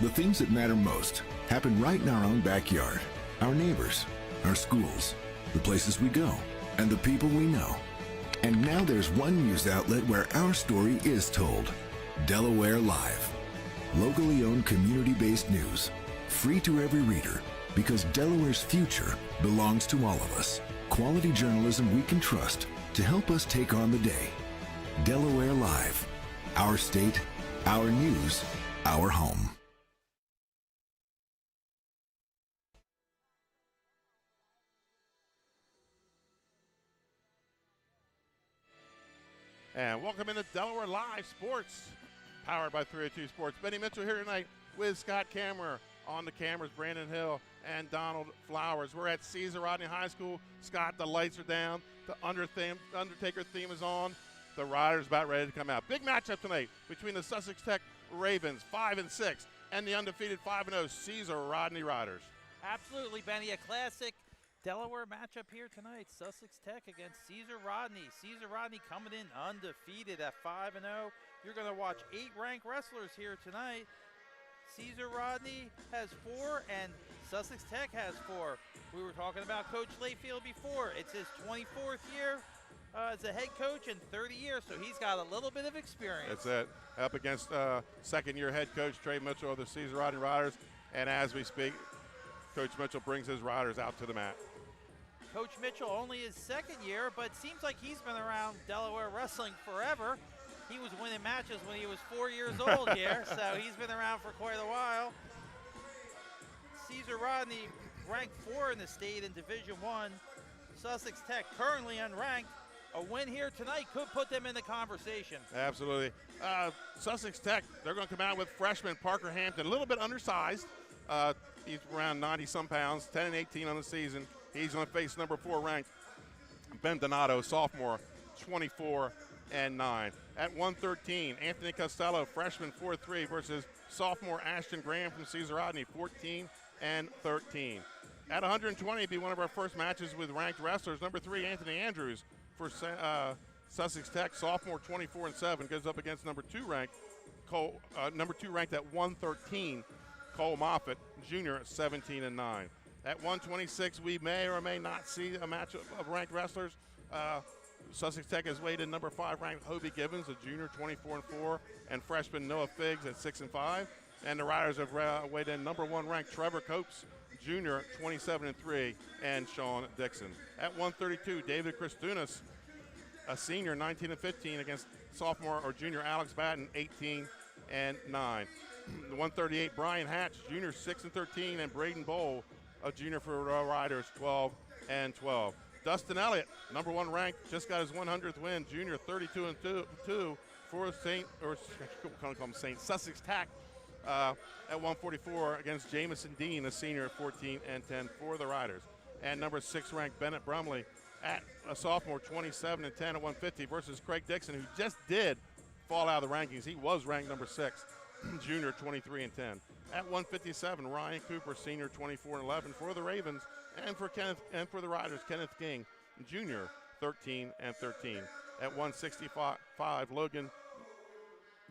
The things that matter most happen right in our own backyard. Our neighbors, our schools, the places we go, and the people we know. And now there's one news outlet where our story is told. Delaware Live. Locally owned, community-based news. Free to every reader, because Delaware's future belongs to all of us. Quality journalism we can trust to help us take on the day. Delaware Live. Our state, our news, our home. And welcome into Delaware Live Sports, powered by 302 Sports. Benny Mitchell here tonight with Scott Kammerer. On the cameras, Brandon Hill and Donald Flowers. We're at Caesar Rodney High School. Scott, the lights are down. The Undertaker theme is on. The Riders about ready to come out. Big matchup tonight between the Sussex Tech Ravens, 5-6, and the undefeated 5-0 Caesar Rodney Riders. Absolutely, Benny. A classic Delaware matchup here tonight. Sussex Tech against Caesar Rodney. Caesar Rodney coming in undefeated at 5-0. You're going to watch 8 ranked wrestlers here tonight. Caesar Rodney has 4 and Sussex Tech has 4. We were talking about Coach Layfield before. It's his 24th year as a head coach in 30 years, so he's got a little bit of experience. That's it. Up against second-year head coach Trey Mitchell of the Caesar Rodney Riders. And as we speak, Coach Mitchell brings his Riders out to the mat. Coach Mitchell only his second year, but seems like he's been around Delaware wrestling forever. He was winning matches when he was 4 years old here, so he's been around for quite a while. Caesar Rodney ranked 4 in the state in Division I. Sussex Tech currently unranked. A win here tonight could put them in the conversation. Absolutely. Sussex Tech, they're going to come out with freshman Parker Hampton, a little bit undersized. He's around 90-some pounds, 10-18 on the season. He's going to face number 4 ranked Ben Donato, sophomore, 24-9. At 113, Anthony Costello, freshman, 4'3", versus sophomore Ashton Graham from Caesar Rodney, 14-13. At 120, it'd be one of our first matches with ranked wrestlers. Number 3, Anthony Andrews for Sussex Tech, sophomore, 24-7, goes up against number 2 ranked at 113, Cole Moffitt, junior, at 17-9. At 126, we may or may not see a match of ranked wrestlers. Sussex Tech has weighed in number 5 ranked Hobie Gibbons, a junior, 24-4, and freshman Noah Figgs at 6-5. And the Riders have weighed in number 1 ranked Trevor Copes, junior, 27-3, and Sean Dixon. At 132, David Christunas, a senior, 19-15, against sophomore or junior Alex Batten, 18-9. The 138, Brian Hatch, junior, 6-13, and Braden Bowl, a junior for Riders, 12-12. Dustin Elliott, number 1 ranked, just got his 100th win, junior, 32-2 for Sussex Tech at 144 against Jamison Dean, a senior, 14-10 for the Riders. And number 6 ranked Bennett Brumley at a sophomore, 27-10 at 150 versus Craig Dixon, who just did fall out of the rankings. He was ranked number 6, junior, 23-10. At 157, Ryan Cooper, senior, 24-11 for the Ravens. And for the Riders, Kenneth King, junior, 13-13. At 165, Logan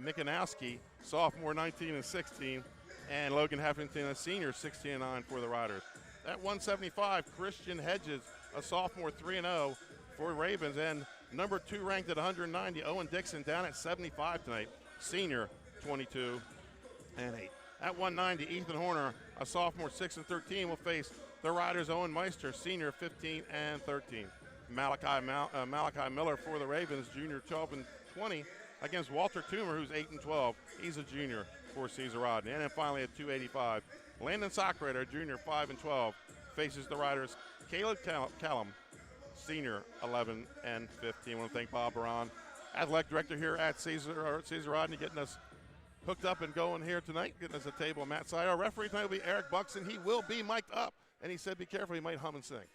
Mikanowski, sophomore, 19-16, and Logan Heffington, a senior, 16-9 for the Riders. At 175, Christian Hedges, a sophomore, 3-0 for Ravens, and number 2 ranked at 190, Owen Dixon, down at 75 tonight, senior, 22-8. At 190, Ethan Horner, a sophomore, 6-13, will face the Riders' Owen Meister, senior, 15-13. Malachi Miller for the Ravens, junior, 12-20, against Walter Toomer, who's 8-12. He's a junior for Caesar Rodney. And then finally at 285, Landon Socrater, junior, 5-12, faces the Riders' Caleb Callum, senior, 11-15. I want to thank Bob Baran, athletic director here at Caesar Rodney, getting us hooked up and going here tonight, getting us a table on Matt side. Our referee tonight will be Eric Buxton. He will be mic'd up, and he said be careful, he might hum and sing.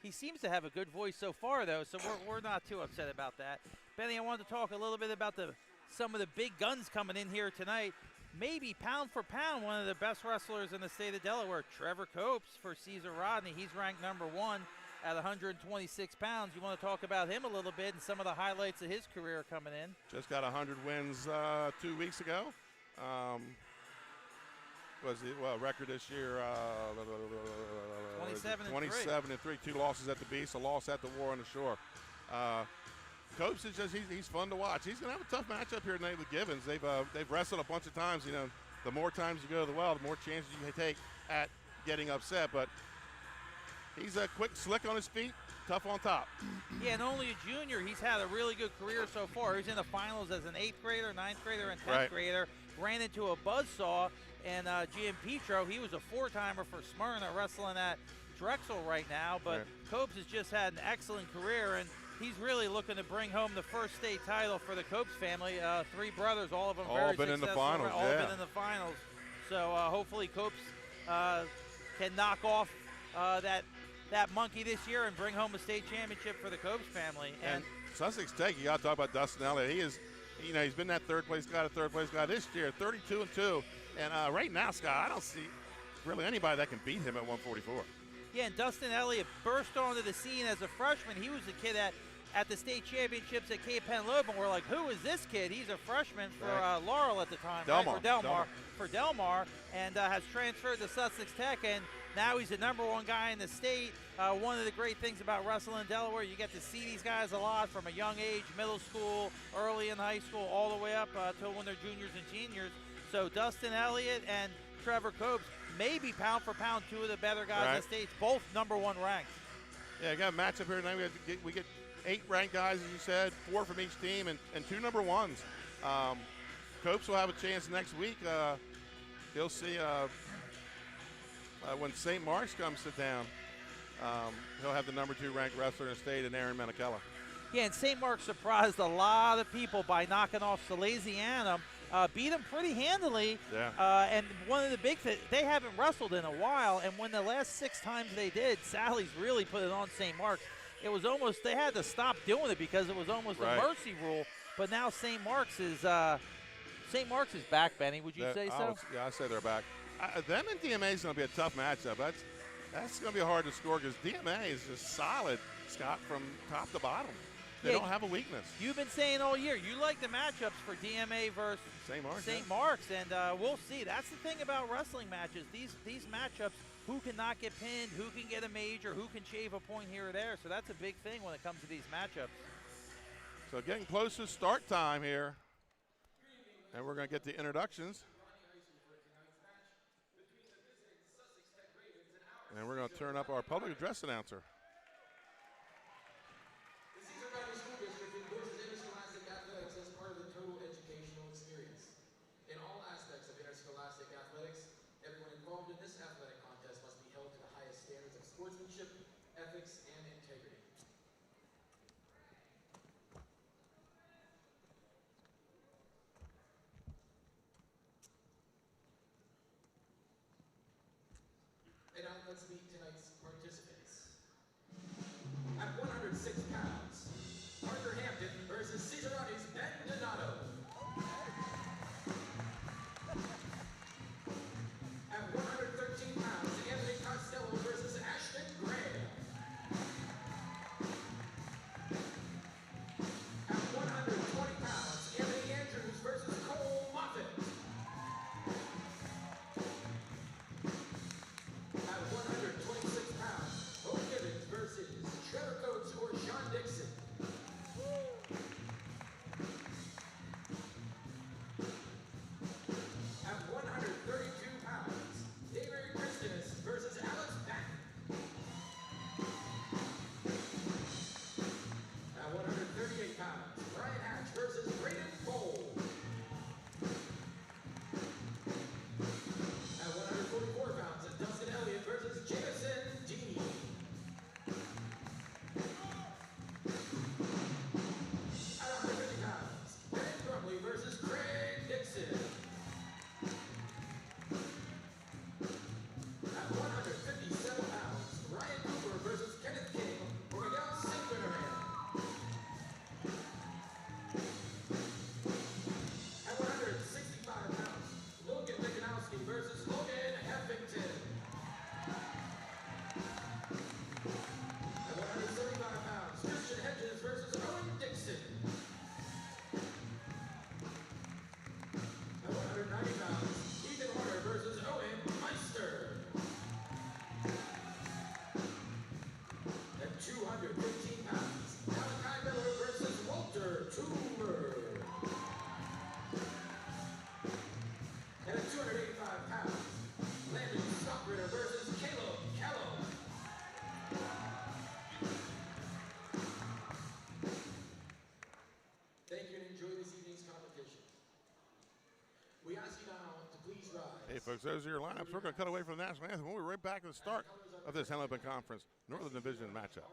He seems to have a good voice so far, though, so we're not too upset about that. Benny, I wanted to talk a little bit about some of the big guns coming in here tonight. Maybe pound for pound, one of the best wrestlers in the state of Delaware, Trevor Copes for Caesar Rodney. He's ranked number 1 at 126 pounds. You want to talk about him a little bit and some of the highlights of his career coming in? Just got 100 wins 2 weeks ago. was the record this year? 27-3. 2 losses at the Beast, a loss at the War on the Shore. Copes is just he's fun to watch. He's going to have a tough matchup here tonight with Givens. They've wrestled a bunch of times. You know, the more times you go to the well, the more chances you take at getting upset. But he's quick, slick on his feet, tough on top. Yeah, and only a junior. He's had a really good career so far. He's in the finals as an 8th grader, 9th grader, and 10th grader. Ran into a buzzsaw, and Gian Petro, he was a 4-timer for Smyrna, wrestling at Drexel right now. But Copes has just had an excellent career, and he's really looking to bring home the first state title for the Copes family. 3 brothers, all of them very been in the successful. finals, All been in the finals. So hopefully Copes can knock off that monkey this year and bring home a state championship for the Copes family. And Sussex Tech, you got to talk about Dustin Elliott. He is, you know, he's been that third place guy this year, 32-2. And right now, Scott, I don't see really anybody that can beat him at 144. Yeah, and Dustin Elliott burst onto the scene as a freshman. He was a kid at the state championships at Cape Henlopen. We're like, who is this kid? He's a freshman for Laurel at the time, for Delmar, and has transferred to Sussex Tech, and now he's the #1 guy in the state. One of the great things about wrestling in Delaware, you get to see these guys a lot from a young age, middle school, early in high school, all the way up till when they're juniors and seniors. So Dustin Elliott and Trevor Copes, maybe pound for pound, 2 of the better guys in the states, both #1 ranked. Yeah, got a matchup here tonight. We get 8 ranked guys, as you said, 4 from each team, and 2 #1s. Copes will have a chance next week. He'll see when St. Mark's comes to town. He'll have the #2 ranked wrestler in the state, and Aaron Menacella. Yeah, and St. Mark's surprised a lot of people by knocking off Salesianum. Beat them pretty handily. Yeah. And one of the big things, they haven't wrestled in a while, and when the last 6 times they did, Sally's really put it on St. Mark's. It was almost, they had to stop doing it because it was almost a mercy rule. But now St. Mark's is back, Benny. Would you say so? Yeah, I say they're back. Them and DMA is going to be a tough matchup. That's going to be hard to score because DMA is just solid, Scott, from top to bottom. They don't have a weakness. You've been saying all year you like the matchups for DMA versus St. Mark's, and we'll see. That's the thing about wrestling matches. These matchups, who can not get pinned, who can get a major, who can shave a point here or there. So that's a big thing when it comes to these matchups. So getting close to start time here, and we're going to get the introductions. And we're going to turn up our public address announcer. Ethics, and integrity. And now let's meet tonight's participants. At 106 pounds, Arthur Hampton versus Caesarani's Ben Donato. At 113 pounds, Anthony Costello versus Ashton Graham. At 120 pounds, Anthony Andrews versus Cole Moffitt. At 126 pounds, Bo Gibbons versus Trevor Coates or Sean Hey, folks, those are your lineups. We're going to cut away from the national anthem. We'll be right back at the start of this Hennepin Conference Northern Division matchup.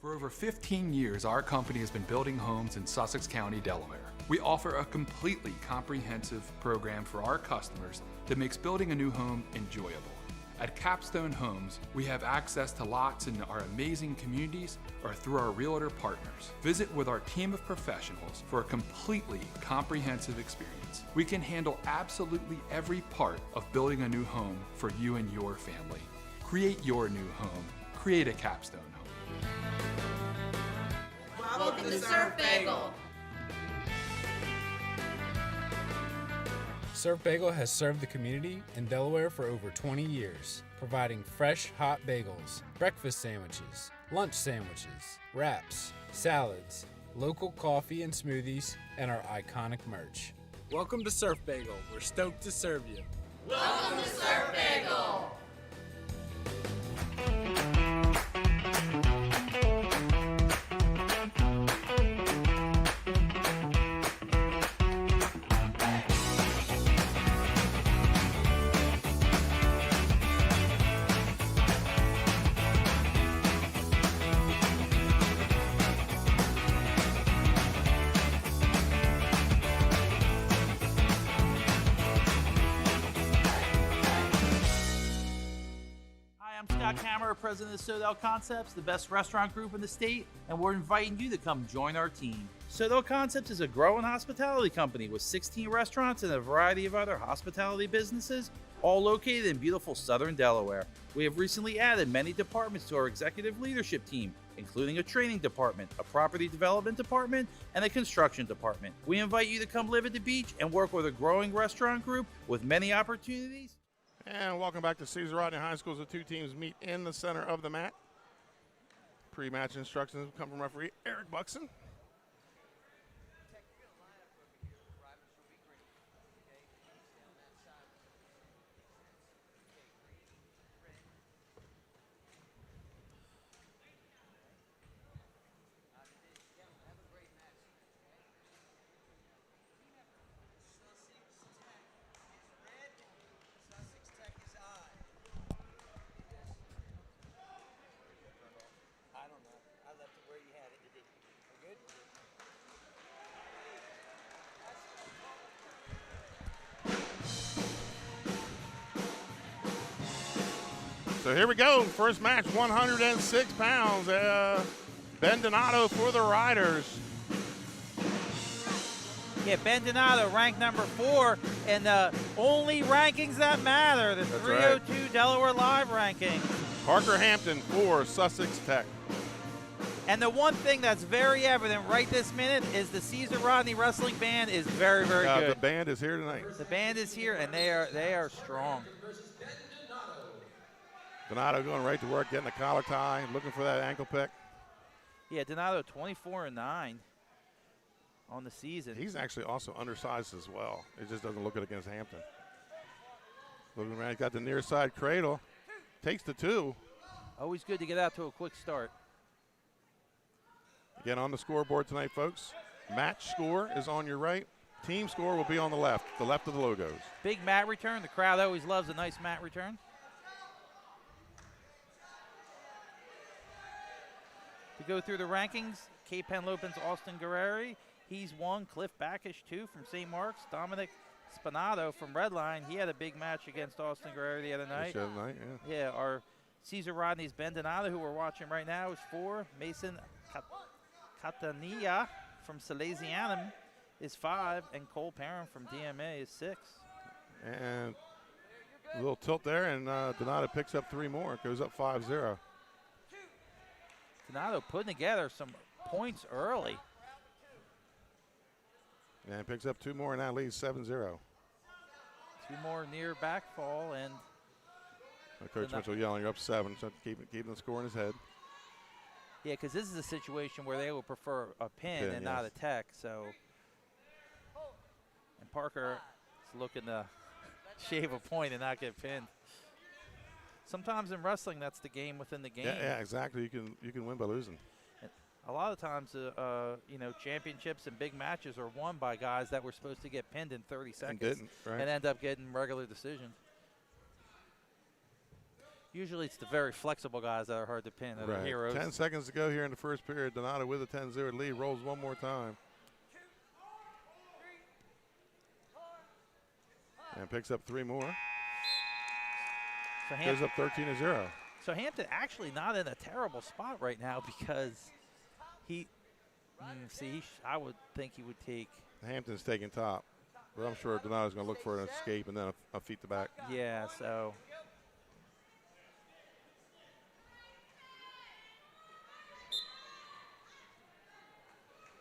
For over 15 years, our company has been building homes in Sussex County, Delaware. We offer a completely comprehensive program for our customers that makes building a new home enjoyable. At Capstone Homes, we have access to lots in our amazing communities or through our realtor partners. Visit with our team of professionals for a completely comprehensive experience. We can handle absolutely every part of building a new home for you and your family. Create your new home. Create a Capstone home. Welcome to Surf Bagel. Surf Bagel has served the community in Delaware for over 20 years, providing fresh, hot bagels, breakfast sandwiches, lunch sandwiches, wraps, salads, local coffee and smoothies, and our iconic merch. Welcome to Surf Bagel. We're stoked to serve you. Welcome to Surf Bagel. President of Sodell Concepts, the best restaurant group in the state, and we're inviting you to come join our team. Sodell Concepts is a growing hospitality company with 16 restaurants and a variety of other hospitality businesses, all located in beautiful southern Delaware. We have recently added many departments to our executive leadership team, including a training department, a property development department, and a construction department. We invite you to come live at the beach and work with a growing restaurant group with many opportunities. And welcome back to Caesar Rodney High School as the two teams meet in the center of the mat. Pre-match instructions come from referee Eric Buxton. So here we go, first match, 106 pounds. Ben Donato for the Riders. Yeah, Ben Donato, ranked number 4, and the only rankings that matter, the 302 right. Delaware Live ranking. Parker Hampton for Sussex Tech. And the one thing that's very evident right this minute is the Caesar Rodney Wrestling Band is very, very good. The band is here tonight. The band is here, and they are strong. Donato going right to work, getting the collar tie, looking for that ankle pick. Yeah, Donato 24-9 on the season. He's actually also undersized as well. It just doesn't look it against Hampton. Looking around, he's got the near side cradle. Takes the 2. Always good to get out to a quick start. Again, on the scoreboard tonight, folks, match score is on your right. Team score will be on the left of the logos. Big mat return. The crowd always loves a nice mat return. To go through the rankings, Cape Henlopen's Austin Guerreri, he's 1. Cliff Backish, 2 from St. Mark's. Dominic Spinato from Redline, he had a big match against Austin Guerreri the other night. Yeah, our Caesar Rodney's Ben Donato, who we're watching right now, is 4. Mason Catania from Salesianum is 5, and Cole Perrin from DMA is 6. And a little tilt there, and Donato picks up 3 more. It goes up 5-0. Donato putting together some points early. And picks up 2 more, and now leads 7-0. 2 more near backfall, and Coach Mitchell yelling, "You're up 7," so keeping the score in his head. Yeah, because this is a situation where they would prefer a pin and not a tech. So, and Parker is looking to shave a point and not get pinned. Sometimes in wrestling, that's the game within the game. Yeah, exactly. You can win by losing. A lot of times, you know, championships and big matches are won by guys that were supposed to get pinned in 30 seconds didn't, right. and end up getting regular decision. Usually it's the very flexible guys that are hard to pin, that are heroes. 10 seconds to go here in the first period. Donato with a 10-0 lead, rolls one more time. And picks up 3 more. So Goes up 13-0. So Hampton actually not in a terrible spot right now because he, I would think he would take. Hampton's taking top, but I'm sure Donato's going to look for an escape and then a feet to back. Yeah, so.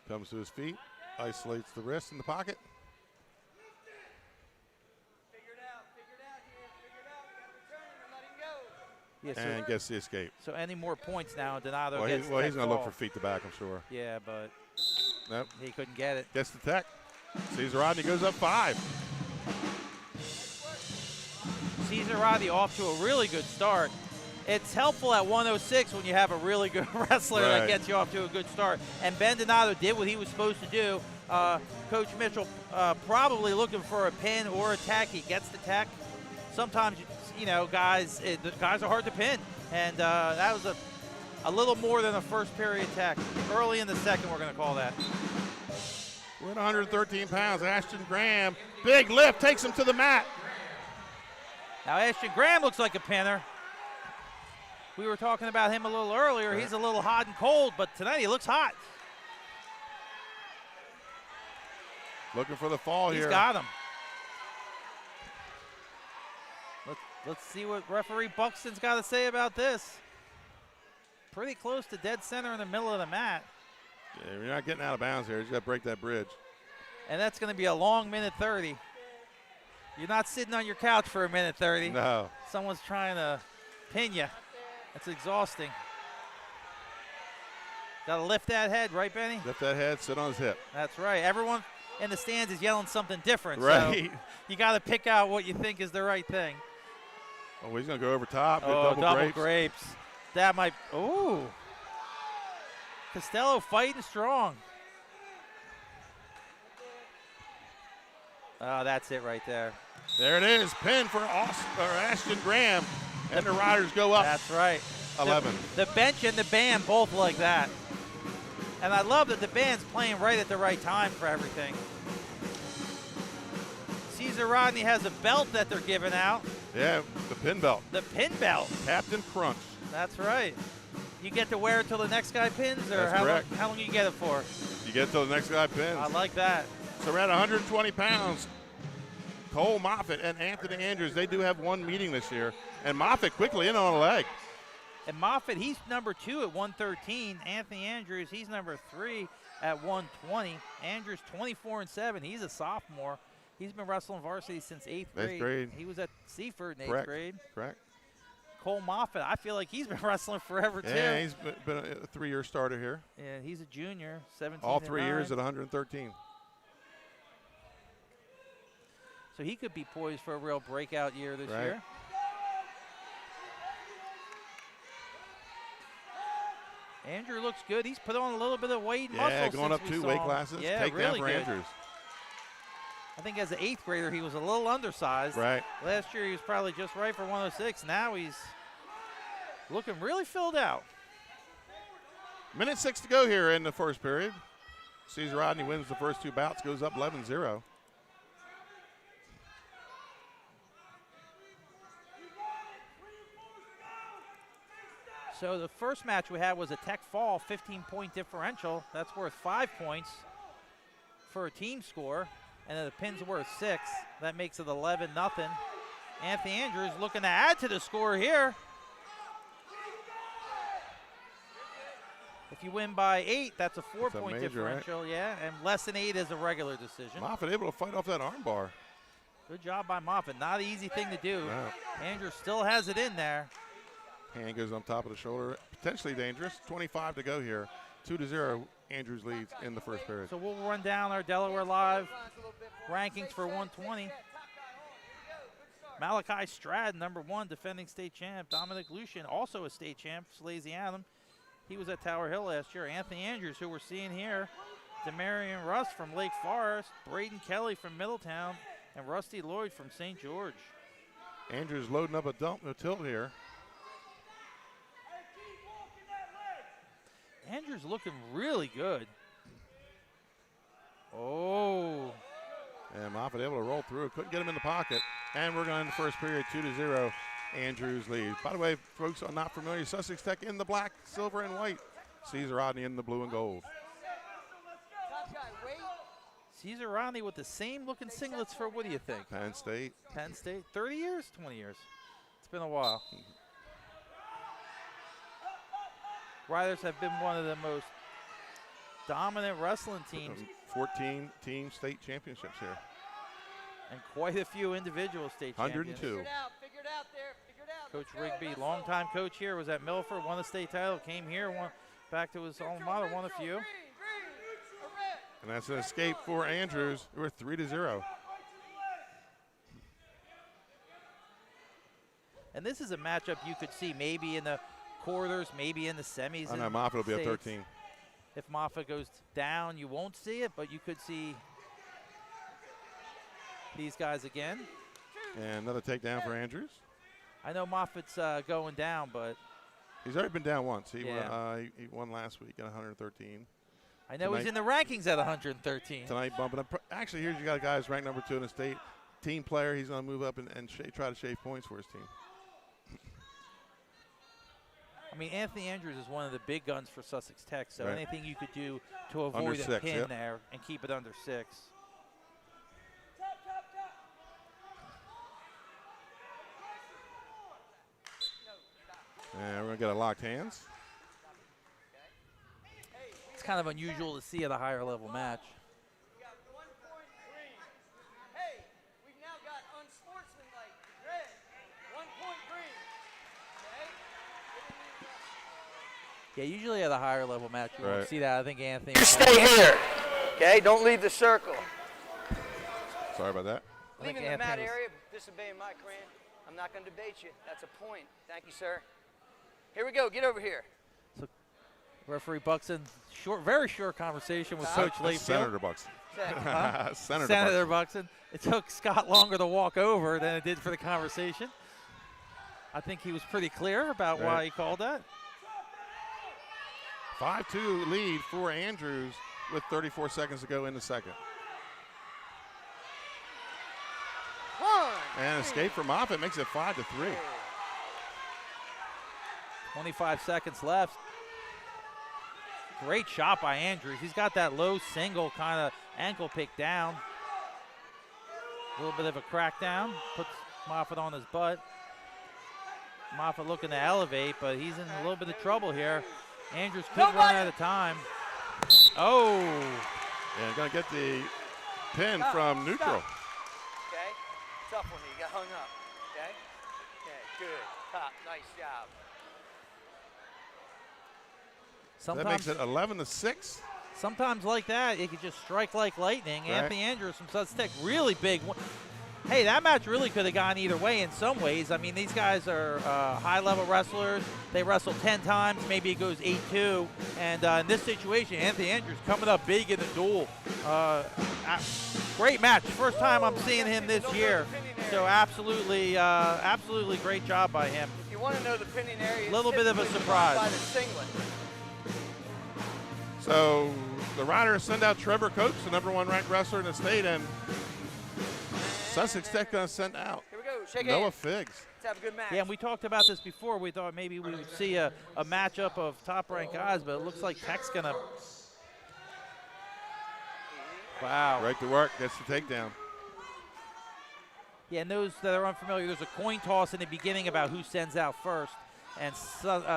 Comes to his feet, isolates the wrist in the pocket. Yeah, so And gets the escape. So any more points now, Donato Well, gets he's going to tech look fall. for feet to back, I'm sure. Yeah, but Nope. he couldn't get it. Gets the tech. Caesar Rodney goes up 5. Caesar Rodney off to a really good start. It's helpful at 106 when you have a really good wrestler that Right. gets you off to a good start. And Ben Donato did what he was supposed to do. Coach Mitchell probably looking for a pin or a tech. He gets the tech. Sometimes, you know, guys are hard to pin. And that was a little more than a first period tech. Early in the second, we're going to call that. We're at 113 pounds. Ashton Graham, big lift, takes him to the mat. Now Ashton Graham looks like a pinner. We were talking about him a little earlier. He's a little hot and cold, but tonight he looks hot. Looking for the fall here. He's got him. Let's see what referee Buxton's got to say about this. Pretty close to dead center in the middle of the mat. Yeah, you're not getting out of bounds here. You got to break that bridge. And that's going to be a long minute 30. You're not sitting on your couch for a minute 30. No. Someone's trying to pin you. That's exhausting. Got to lift that head, right, Benny? Lift that head, sit on his hip. That's right. Everyone in the stands is yelling something different. Right. So you got to pick out what you think is the right thing. Oh, he's going to go over top. Oh, double grapes. That might. Ooh. Costello fighting strong. Oh, that's it right there. There it is. Pin for Ashton Graham. And the Riders go up. That's right. 11. The bench and the band both like that. And I love that the band's playing right at the right time for everything. Caesar Rodney has a belt that they're giving out. Yeah, the pin belt. The pin belt. Captain Crunch. That's right. You get to wear it till the next guy pins, or That's how long, correct. how long you get it for? You get till the next guy pins. I like that. So we're at 120 pounds. Cole Moffitt and Anthony Andrews, they do have one meeting this year. And Moffitt quickly in on a leg. And Moffitt, he's number 2 at 113. Anthony Andrews, he's number 3 at 120. Andrews 24-7. He's a sophomore. He's been wrestling varsity since 8th grade. 8th grade. He was at Seaford in 8th Correct. grade. Correct. Cole Moffitt, I feel like he's been wrestling forever too. Yeah, he's been a 3-year starter here. Yeah, he's a junior, 17. All 3 years at 113. So he could be poised for a real breakout year this year. Andrew looks good. He's put on a little bit of weight and muscle. Yeah, going since up we 2 saw weight him. classes. Yeah, Take really down for good. Andrews. I think as an 8th grader, he was a little undersized. Right. Last year, he was probably just right for 106. Now he's looking really filled out. Minute 6 to go here in the first period. Caesar Rodney wins the first 2 bouts, goes up 11-0. So the first match we had was a tech fall, 15-point differential. That's worth 5 points for a team score. And then the pin's worth 6. That makes it 11-0. Anthony Andrews looking to add to the score here. If you win by 8, that's a 4-point differential, right? yeah. And less than 8 is a regular decision. Moffitt able to fight off that arm bar. Good job by Moffitt. Not an easy thing to do. No. Andrews still has it in there. Hand goes on top of the shoulder. Potentially dangerous. 25 to go here. 2-0. Andrews leads in the first period. So we'll run down our Delaware Live rankings for 120. Malachi Strad, number 1, defending state champ. Dominic Lucian, also a state champ, Slazy Adam. He was at Tower Hill last year. Anthony Andrews, who we're seeing here. Demarion Russ from Lake Forest. Braden Kelly from Middletown. And Rusty Lloyd from St. George. Andrews loading up a tilt here. Andrews looking really good. Oh. And Moffitt able to roll through. Couldn't get him in the pocket. And we're going into the first period, 2-0. Andrews leads. By the way, folks are not familiar, Sussex Tech in the black, silver, and white. Caesar Rodney in the blue and gold. Caesar Rodney with the same looking singlets for, what do you think? Penn State. Penn State, 30 years, 20 years. It's been a while. Riders have been one of the most dominant wrestling teams. 14 team state championships here. And quite a few individual state 102. champions. Coach Rigby, longtime coach here, was at Milford, won the state title, came here, won back to his alma mater, won a few. And that's an escape for Andrews. We're 3-0. And this is a matchup you could see maybe in the quarters, maybe in the semis. I know Moffitt will be at 13. If Moffitt goes down, you won't see it, but you could see these guys again. And another takedown for Andrews. I know Moffitt's going down, but he's already been down once. He Yeah. won last week at 113. I know Tonight- he's in the rankings at 113. Tonight bumping up. Actually, here's you got a guy who's ranked number 2 in the state. Team player. He's going to move up and try to shave points for his team. I mean, Anthony Andrews is one of the big guns for Sussex Tech, so Right. anything you could do to avoid Under a 6, pin yep. there and keep it under 6. And we're going to get a locked hands. It's kind of unusual to see at a higher level match. We've now got unsportsmanlike red, 1 point green. Okay? Yeah, usually at a higher level match you won't Right. see that. I think Anthony. You stay here, okay? Don't leave the circle. Sorry about that. I think Leaving the mat Anthony was- area, disobeying my command. I'm not going to debate you. That's a point. Thank you, sir. Here we go. Get over here. Referee Buxton, very short conversation with Coach Layfield. Senator Buxton. Senator Buxton. It took Scott longer to walk over than it did for the conversation. I think he was pretty clear about why he called that. 5-2 lead for Andrews with 34 seconds to go in the second. And escape from Moffitt makes it 5-3. 25 seconds left. Great shot by Andrews. He's got that low single kind of ankle pick down. A little bit of a crackdown. Puts Moffitt on his butt. Moffitt looking to elevate, but he's in a little bit of trouble here. Andrews could run out of time. Oh. And going to get the pin from neutral. Okay? Tough one. You got hung up. Okay? Okay, good. Top. Nice job. That makes it 11-6. Sometimes like that, it could just strike like lightning. Right. Anthony Andrews from Sussex Tech, really big. Hey, that match really could have gone either way in some ways. I mean, these guys are high-level wrestlers. They wrestle 10 times. Maybe it goes 8-2. And in this situation, Anthony Andrews coming up big in the duel. Great match. First time I'm seeing him this year. So absolutely great job by him. If you want to know the pinning area, A little bit of a surprise. by the singlet. So the Riders send out Trevor Coates, the #1 ranked wrestler in the state, and Sussex Tech going to send out Here we go. Shake Noah hands. Figs. Let's have a good match. Yeah, and we talked about this before. We thought maybe we would see a matchup of top-ranked guys, but it looks like Tech's going to. Wow. Right to work, gets the takedown. Yeah, and those that are unfamiliar, there's a coin toss in the beginning about who sends out first. And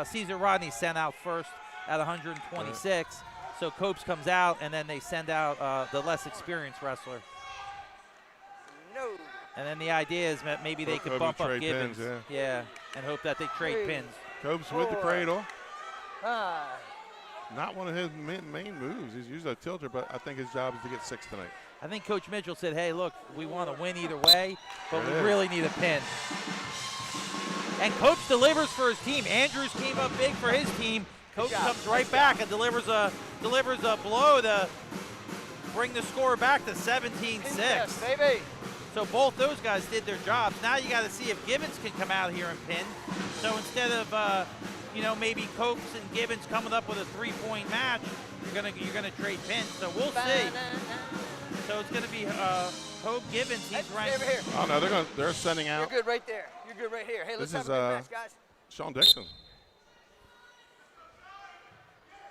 Caesar Rodney sent out first at 126. So Copes comes out, and then they send out the less experienced wrestler. No. And then the idea is that maybe they could Maybe bump up trade Gibbons. pins, Yeah, and hope that they trade pins. Copes with the cradle. 5. Not one of his main moves. He's usually a tilter, but I think his job is to get 6 tonight. I think Coach Mitchell said, hey, look, we want to win either way, but we There it is. really need a pin. And Copes delivers for his team. Andrews came up big for his team, Coach job. comes right back and delivers a blow to bring the score back to 17-6. Yes, baby. So both those guys did their jobs. Now you got to see if Gibbons can come out here and pin. So instead of maybe Copes and Gibbons coming up with a 3-point match, you're gonna trade pins. So we'll see. So it's gonna be Hope Gibbons. He's ranked. Over here. Oh no, they're sending out. You're good right there. You're good right here. Hey, let's This have is a good match, guys. Sean Dixon,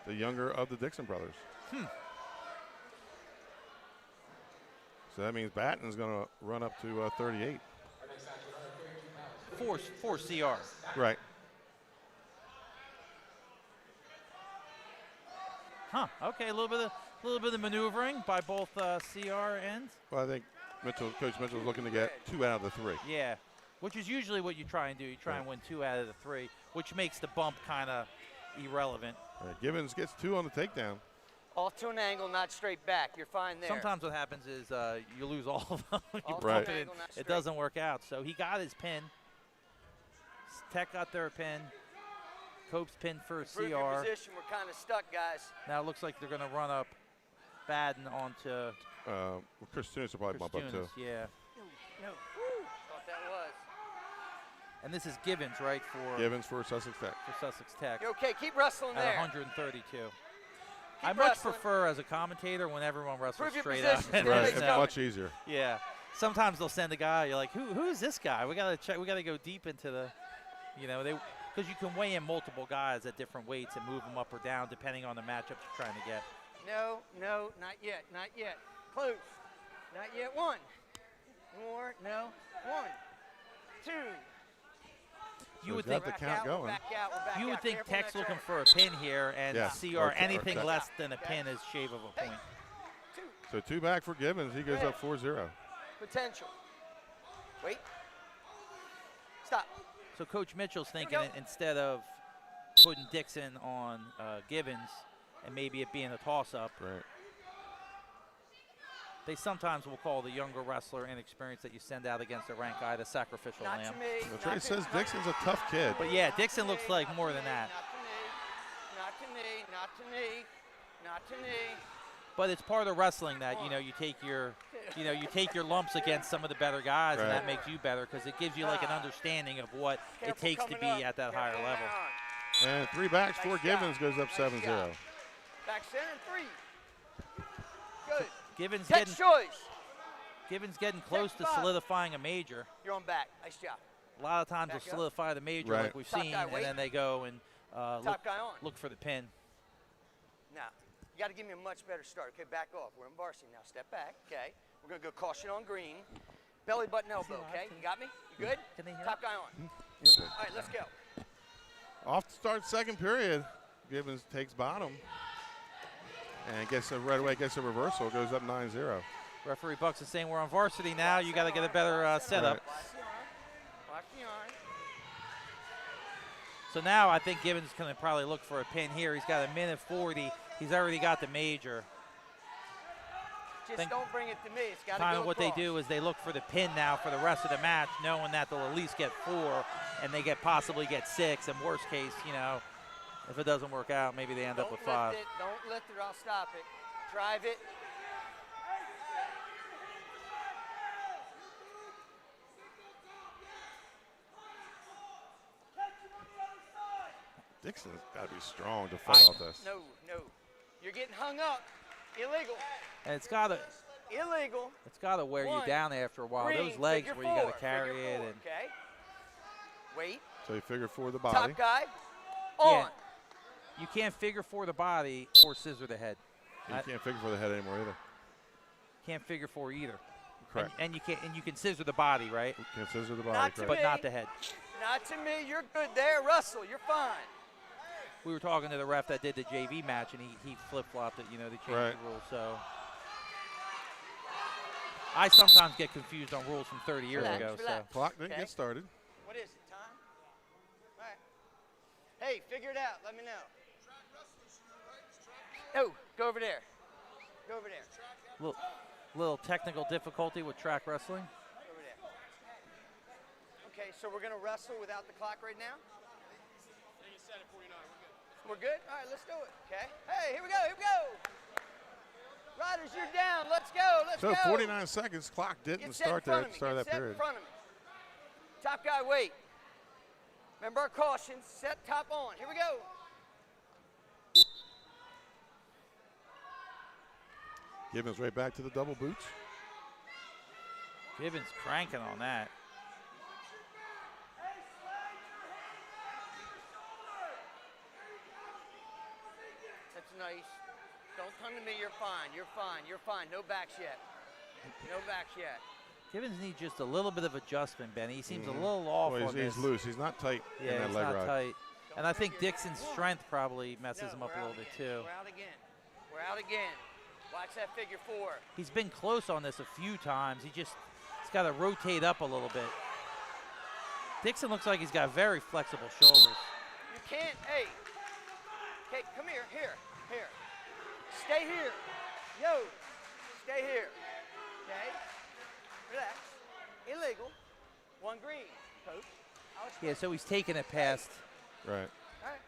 the younger of the Dixon brothers. So that means Batten's going to run up to 38. Four CR. Right. Huh. Okay. A little bit of maneuvering by both CR ends. Well, I think Coach Mitchell's looking to get 2 out of the 3. Yeah. Which is usually what you try and do. You try and win 2 out of the 3, which makes the bump kind of irrelevant. Right. Gibbons gets 2 on the takedown. Off to an angle, not straight back. You're fine there. Sometimes what happens is you lose all of them. You Off bump to an it, angle, not it straight. doesn't work out. So he got his pin. Tech got their pin. Cope's pin for a Improve your CR. position. We're kind of stuck, guys. Now it looks like they're going to run up Baden onto Chris Tunis will probably bump up too. Kristunas, yeah. No. Thought that was. And this is Gibbons, right, for Gibbons for Sussex Tech. Sussex Tech You're okay. Keep wrestling at there. 132. I Keep much wrestling. prefer as a commentator when everyone wrestles Improve your straight position. out. Right, Right, it's it's coming. much easier. Yeah. Sometimes they'll send a guy. You're like, who is this guy? We gotta check. We gotta go deep into the, because you can weigh in multiple guys at different weights and move them up or down depending on the matchups you're trying to get. No, not yet, not yet. Close. Not yet. 1 more. No. 1, 2. You would he's got think the count We're going. back out. We're back you would out. think Careful Tech's on that looking turn. for a pin here, and Yeah, CR or anything check. less than a pin is shave of a point. 2. So 2 back for Gibbons. He goes up 4-0. Potential. Wait. Stop. So Coach Mitchell's we thinking go. instead of putting Dixon on Gibbons and maybe it being a toss-up, Right. they sometimes will call the younger wrestler inexperienced that you send out against a ranked guy the sacrificial Not lamb. to me. Well, not Trey to- says not- Dixon's a tough kid. But yeah, Dixon looks like more than that. Not to me. Not to me. Not to me. Not to me. But it's part of wrestling that you take your lumps against some of the better guys, and Right. that makes you better because it gives you like an understanding of what it Careful takes to coming be up. at that Careful higher level. hang on. And 3 backs for Nice Gibbons job. goes up Nice 7-0. job. Back center 3. Good. Gibbons Catch choice. getting close to Bob. solidifying a major. You're on back. Nice job. A lot of times Back they'll up. solidify the major Right. like we've Top seen, guy, and wait. then they go and Top guy on. look for the pin. Now, you got to give me a much better start. Okay, back off. We're in varsity now. Step back. Okay. We're going to go caution on green. Belly button elbow. Okay. You got me? You good? Can they hear? Top guy on. Yes, sir. All right, let's go. Off to start second period. Gibbons takes bottom. And gets right away gets a reversal. Goes up 9-0. Referee Bucks is saying we're on varsity now. You got to get a better setup. Right. Watch the arm. Watch the arm. So now I think Gibbons is going to probably look for a pin here. He's got a minute 40. He's already got the major. Just Think- don't bring it to me. It's got to Kind go of what they across. do is they look for the pin now for the rest of the match, knowing that they'll at least get 4, and they possibly get 6. And worst case, if it doesn't work out, maybe they end up with 5. Lift it. Don't lift it. I'll stop it. Drive it. Dixon's got to be strong to fight off this. No. You're getting hung up. Illegal. And it's got to wear you One. down after a while. Green, Those legs figure where you got four, to carry figure it four, and okay. Wait. So he figured for the body. Top guy. On. Yeah. You can't figure for the body or scissor the head. You can't figure for the head anymore either. Can't figure for either. Correct. And you can scissor the body, right? Can't scissor the body. Not to correct. But me. not the head. Not to me. You're good there. Russell, you're fine. We were talking to the ref that did the JV match, and he flip-flopped it. They changed Right. the rules. So I sometimes get confused on rules from 30 years Relax, ago. relax. Clock didn't Okay. get started. What is it? Time? All right. Hey, figure it out. Let me know. Oh, go over there. Go over there. So little technical difficulty with track wrestling. Over there. Okay, so we're going to wrestle without the clock right now? We're good? All right, let's do it, okay? Hey, here we go, here we go. Riders, you're down. Let's go, let's go. So 49 seconds. Clock didn't start there at the start of that period. In front of me. Top guy, wait. Remember our cautions. Set top on. Here we go. Gibbons right back to the double boots. Gibbons cranking on that. That's nice. Don't come to me. You're fine. You're fine. You're fine. No backs yet. No backs yet. Gibbons needs just a little bit of adjustment, Benny. He seems a little off Well, on this. he's loose. He's not tight in Yeah, that he's leg not ride. tight. And I think Dixon's strength probably messes him up a we're little out bit again. too. We're out again. We're out again. Watch that figure 4. He's been close on this a few times. He's got to rotate up a little bit. Dixon looks like he's got very flexible shoulders. You can't, hey. Okay, come here, here. Stay here. Yo, stay here. Okay? Relax. Illegal. 1 green, coach. Yeah, so he's taking it past. Right. All right.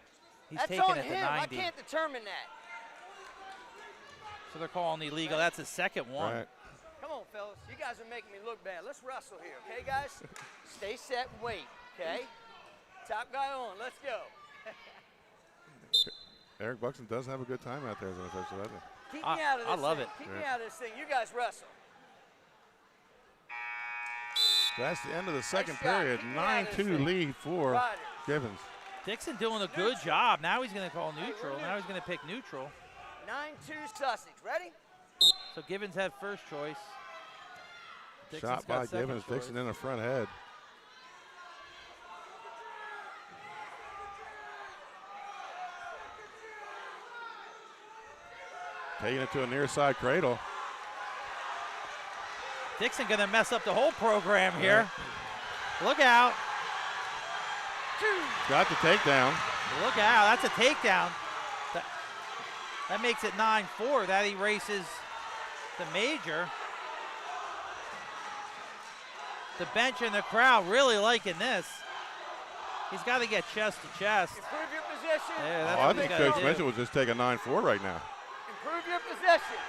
He's That's taking on it to him. 90. I can't determine that. So they're calling illegal. That's the second one. Right. Come on, fellas. You guys are making me look bad. Let's wrestle here, okay, guys? Stay set and wait, okay? Top guy on. Let's go. Eric Buxton does have a good time out there as an official, doesn't he? Keep me out of this I love thing. it. Keep me out of this thing. You guys wrestle. So that's the end of the second shot. period. Keep me out of this 9-2 thing. lead for Riders. Gibbons. Dixon doing a good job. Now he's going to call neutral. Now he's going to pick neutral. 9-2 Sussex. Ready? So Gibbons had first choice. Dixon's Shot got by second Gibbons. choice. Dixon in the front head. Taking it to a near side cradle. Dixon going to mess up the whole program here. Look out. Got the takedown. Look out. That's a takedown. That makes it 9-4. That erases the major. The bench and the crowd really liking this. He's got to get chest to chest. Improve your position. Yeah, that's I what think he's gotta Coach do. Mitchell would just take a 9-4 right now. Improve your possession.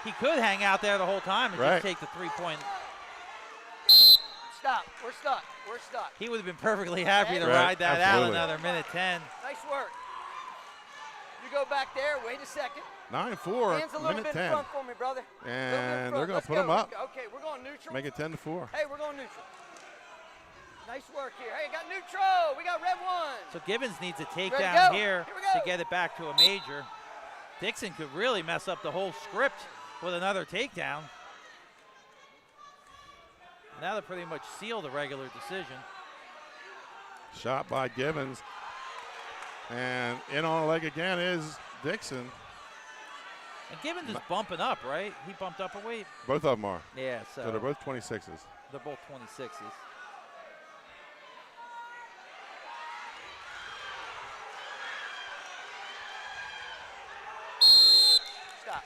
He could hang out there the whole time and Right. just take the 3-point. Stop. We're stuck. We're stuck. He would have been perfectly happy to Right, ride that absolutely. out another minute 10. Nice work. You go back there. Wait a second. 9-4, Hands a little minute bit 10. in front for me, brother. And Little bit in they're front. going to Let's put go. him up. Okay, we're going neutral. Make it 10-4. Hey, we're going neutral. Nice work here. Hey, got neutral. We got red 1. So Gibbons needs a Ready to takedown go. here Here we go. to get it back to a major. Dixon could really mess up the whole script with another takedown. Now they pretty much seal the regular decision. Shot by Gibbons. And in on the leg again is Dixon. And Gibbons is bumping up, right? He bumped up a weight. Both of them are. Yeah, So they're both 26s. they're both 26s. Stop.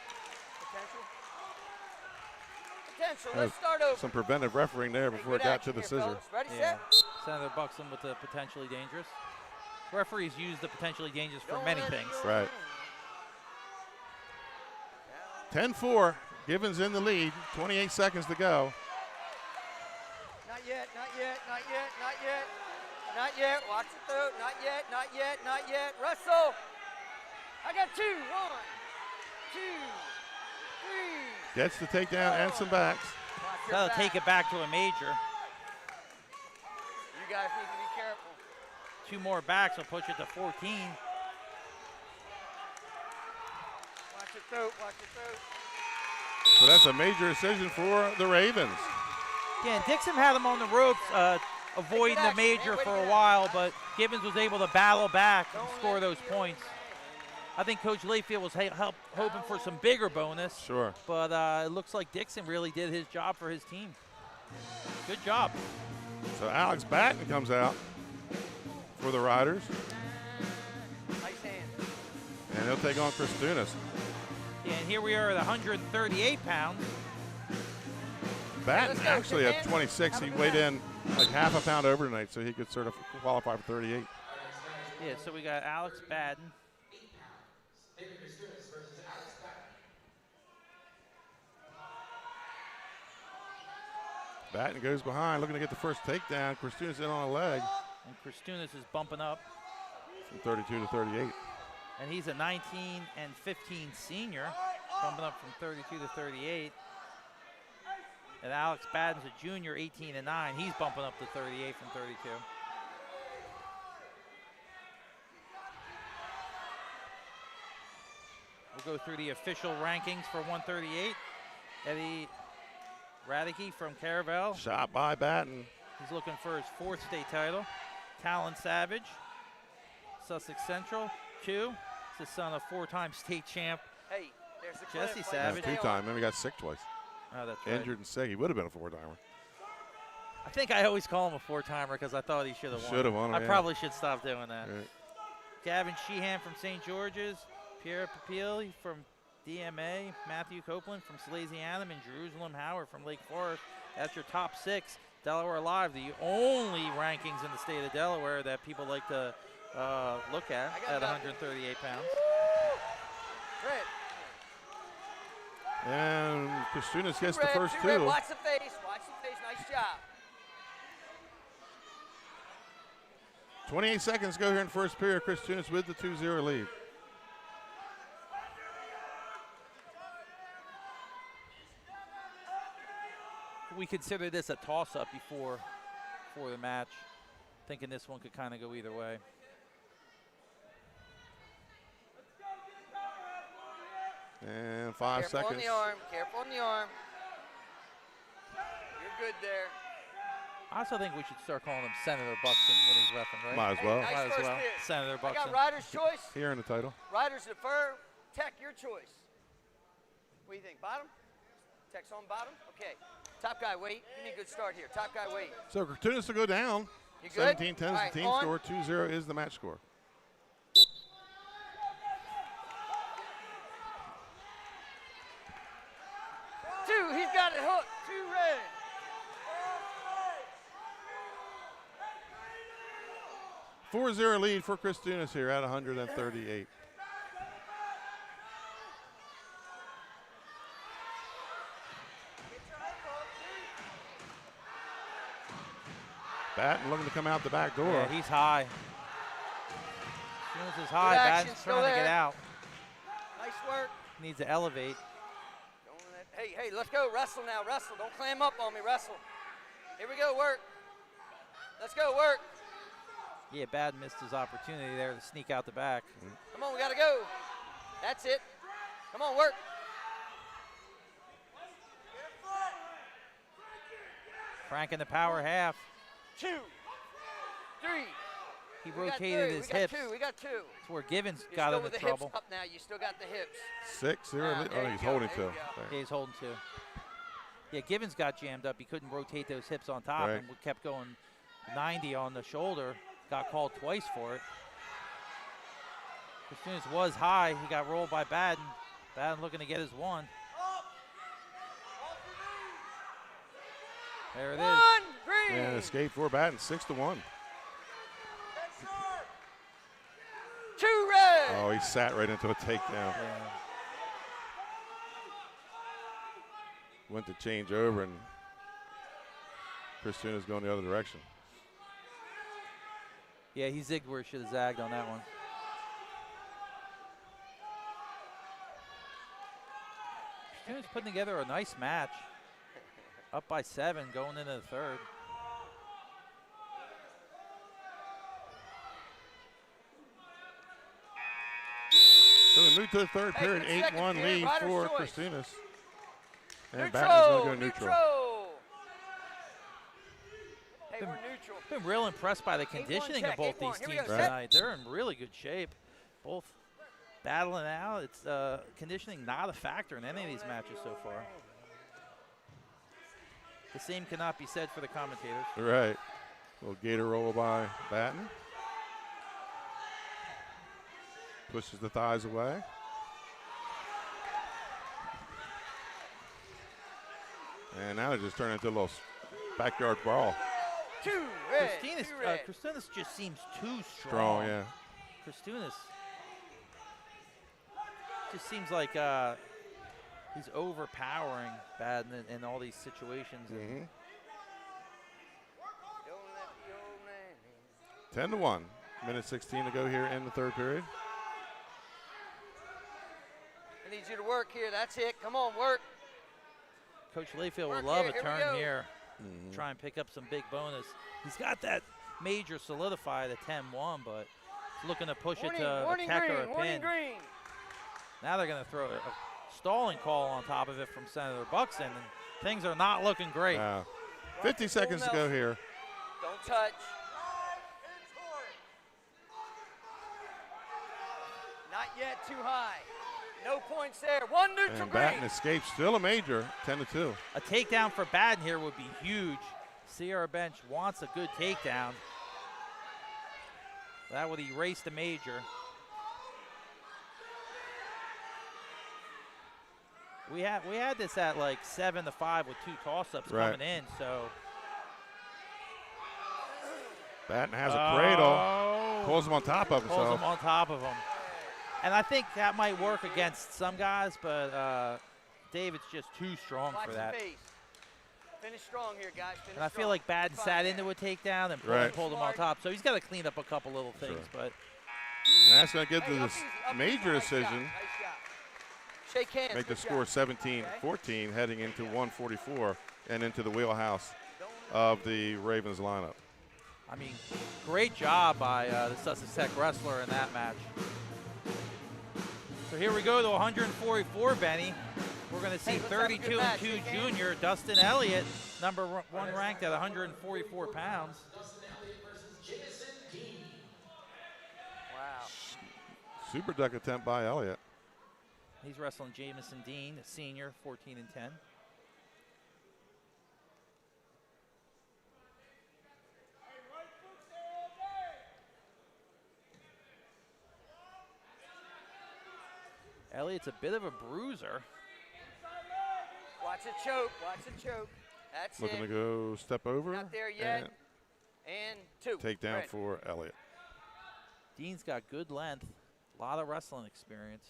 Potential. That was Let's start over. Some preventive refereeing there Hey, before good it got to action the here, scissor. fellas. Ready, Yeah. set? Senator Buxton with the potentially dangerous. Referees use the potentially dangerous for Don't many let it things. go Right. in. 10-4. Gibbons in the lead. 28 seconds to go. Not yet, not yet, not yet, not yet. Not yet. Watch the throat. Not yet, not yet, not yet. Russell. I got 2. 1, 2, 3. Gets the takedown and some backs. Watch your That'll back. take it back to a major. You guys need to be careful. 2 more backs will push it to 14. Watch your throat. Watch your throat. So that's a major decision for the Ravens. Yeah, and Dixon had him on the ropes, avoiding the major for a while, but Gibbons was able to battle back and score those points. I think Coach Layfield was hoping for some bigger bonus. Sure. But it looks like Dixon really did his job for his team. Good job. So Alex Batten comes out for the Riders, Nice hand. and he'll take on Chris Tunis. And here we are at 138 pounds. Batten Let's go, actually good at man. 26. He weighed in like half a pound over tonight, so he could sort of qualify for 38. Yeah, so we got Alex Batten. 8 pounds. David Christunas versus Alex Batten. Batten goes behind, looking to get the first takedown. Christunas in on a leg. And Christunas is bumping up. From 32 to 38. And he's a 19 and 15 senior, bumping up from 32 to 38. And Alex Badden's a junior, 18 and 9. He's bumping up to 38 from 32. We'll go through the official rankings for 138. Eddie Radicke from Caravel. Shot by Batten. He's looking for his 4th state title. Talon Savage, Sussex Central, 2. He's the son of 4-time state champ Hey, there's the Jesse clip. Savage. Stay on. 2-time, then he got sick twice. Oh, that's right. Injured and sick. He would have been a 4-timer. I think I always call him a 4-timer because I thought he should have won. Should have won. I probably should stop doing that. Right. Gavin Sheehan from St. George's, Pierre Papili from DMA, Matthew Copeland from Salesianum, and Jerusalem Howard from Lake Forest. That's your top 6. Delaware Live, the only rankings in the state of Delaware that people like to look at 138 pounds. Red. And Christunas gets the Red, first red. 2. Watch the face. Watch the face. Nice job. 28 seconds go here in first period. Christunas with the 2-0 lead. We consider this a toss-up before the match, thinking this one could kind of go either way. And 5 Careful seconds. on the arm. Careful on the arm. You're good there. I also think we should start calling him Senator Buxton when he's repping, right? Might as well. Nice Might as first well. pitch. Senator I Buxton. got rider's choice. Here in the title. Riders defer. Tech, your choice. What do you think? Bottom? Tech's on bottom? Okay. Top guy, wait. Give me a good start here. Top guy, wait. So Christunas will go down. You good? 17-10 is All right, the team on. score. 2-0 is the match score. Two, he's got it hooked. 2 red. $4-0 lead for Christunas here at 138. Batten looking to come out the back door. Yeah, he's high. Christunas is high. action, Batten's still trying to there. get out. Nice work. Needs to elevate. Hey, let's go. Wrestle now. Wrestle. Don't clam up on me. Wrestle. Here we go. Work. Let's go. Work. Yeah, Batten missed his opportunity there to sneak out the back. Come on. We got to go. That's it. Come on. Work. Frank in the power half. 2, 3. He We got rotated 3. his We got hips. 2. We got 2. That's where Givens You're got still into with the trouble. hips up now. You still got the hips. 6-0 lead. there Oh, you he's go, holding there to. you go. There. Yeah, he's holding to. Yeah, Givens got jammed up. He couldn't rotate those hips on top Right. and we kept going 90 on the shoulder. Got called twice for it. Christunas was high. He got rolled by Batten. Batten looking to get his 1. There it is. 1, green. And escape for Batten, 6-1. 2 red. Oh, he sat right into a takedown. Yeah. Went to change over, and Christunas going the other direction. Yeah, he zigged where he should have zagged on that one. Christunas putting together a nice match. Up by 7 going into the 3rd. So we move to the 3rd Hey, period, good second 8-1 period, lead rider's for choice. Christunas. And Neutral. Batten's going to go neutral. Hey, we're neutral. Been real impressed by the conditioning of check, both 8-1. these Here we teams go, set. tonight. They're in really good shape. Both battling out. It's conditioning not a factor in any of these matches so far. The same cannot be said for the commentators. Right. Little gator roll by Batten. Pushes the thighs away. And now it just turned into a little backyard brawl. 2 red. Christunas, 2 red. Christunas just seems too strong. Strong, yeah. Kristunas just seems like he's overpowering Baden in all these situations. Mm-hmm. Don't let the old man in. 10-1. Minute 16 to go here in the third period. I need you to work here. That's it. Come on, work. Coach Layfield Work would love here. a Here we turn go. here. Mm-hmm. Try and pick up some big bonus. He's got that major solidified at 10-1, but he's looking to push it to a Warning tech or green, a warning pin. green. Now they're going to throw a stalling call on top of it from Senator Buxton, and things are not looking great. 50 seconds to go here. Don't touch. Not yet, too high. No points there. One neutral And green. Batten escapes, still a major, 10-2. A takedown for Baden here would be huge. Sierra bench wants a good takedown. That would erase the major. We had this at like 7-5 with 2 toss-ups coming in, so. Batten has a cradle, pulls him on top of himself. Pulls him on top of him. And I think that might work against some guys, but David's just too strong Watch for the that. face. Finish strong here, guys. Finish And I feel strong. like Baden Fine. sat into a takedown and pulled him on top, so he's got to clean up a couple little things. But And that's going to get Hey, to up this easy, up major easy. Nice decision. shot, nice shot. Shake hands. Make the good score job. 17-14 heading into 144 and into the wheelhouse of the Ravens lineup. I mean, great job by the Sussex Tech wrestler in that match. So here we go to 144, Benny. We're going to see Hey, let's have a good 32 match. and 2 Shake hands. junior Dustin Elliott, number 1 ranked at 144 pounds. Wow. Super duck attempt by Elliott. He's wrestling Jamison Dean, a senior, 14 and 10. Elliott's a bit of a bruiser. Watch it choke. Watch it choke. That's Looking to it. go step over. Not there yet. And 2. Take down Ready. for Elliott. Dean's got good length, a lot of wrestling experience.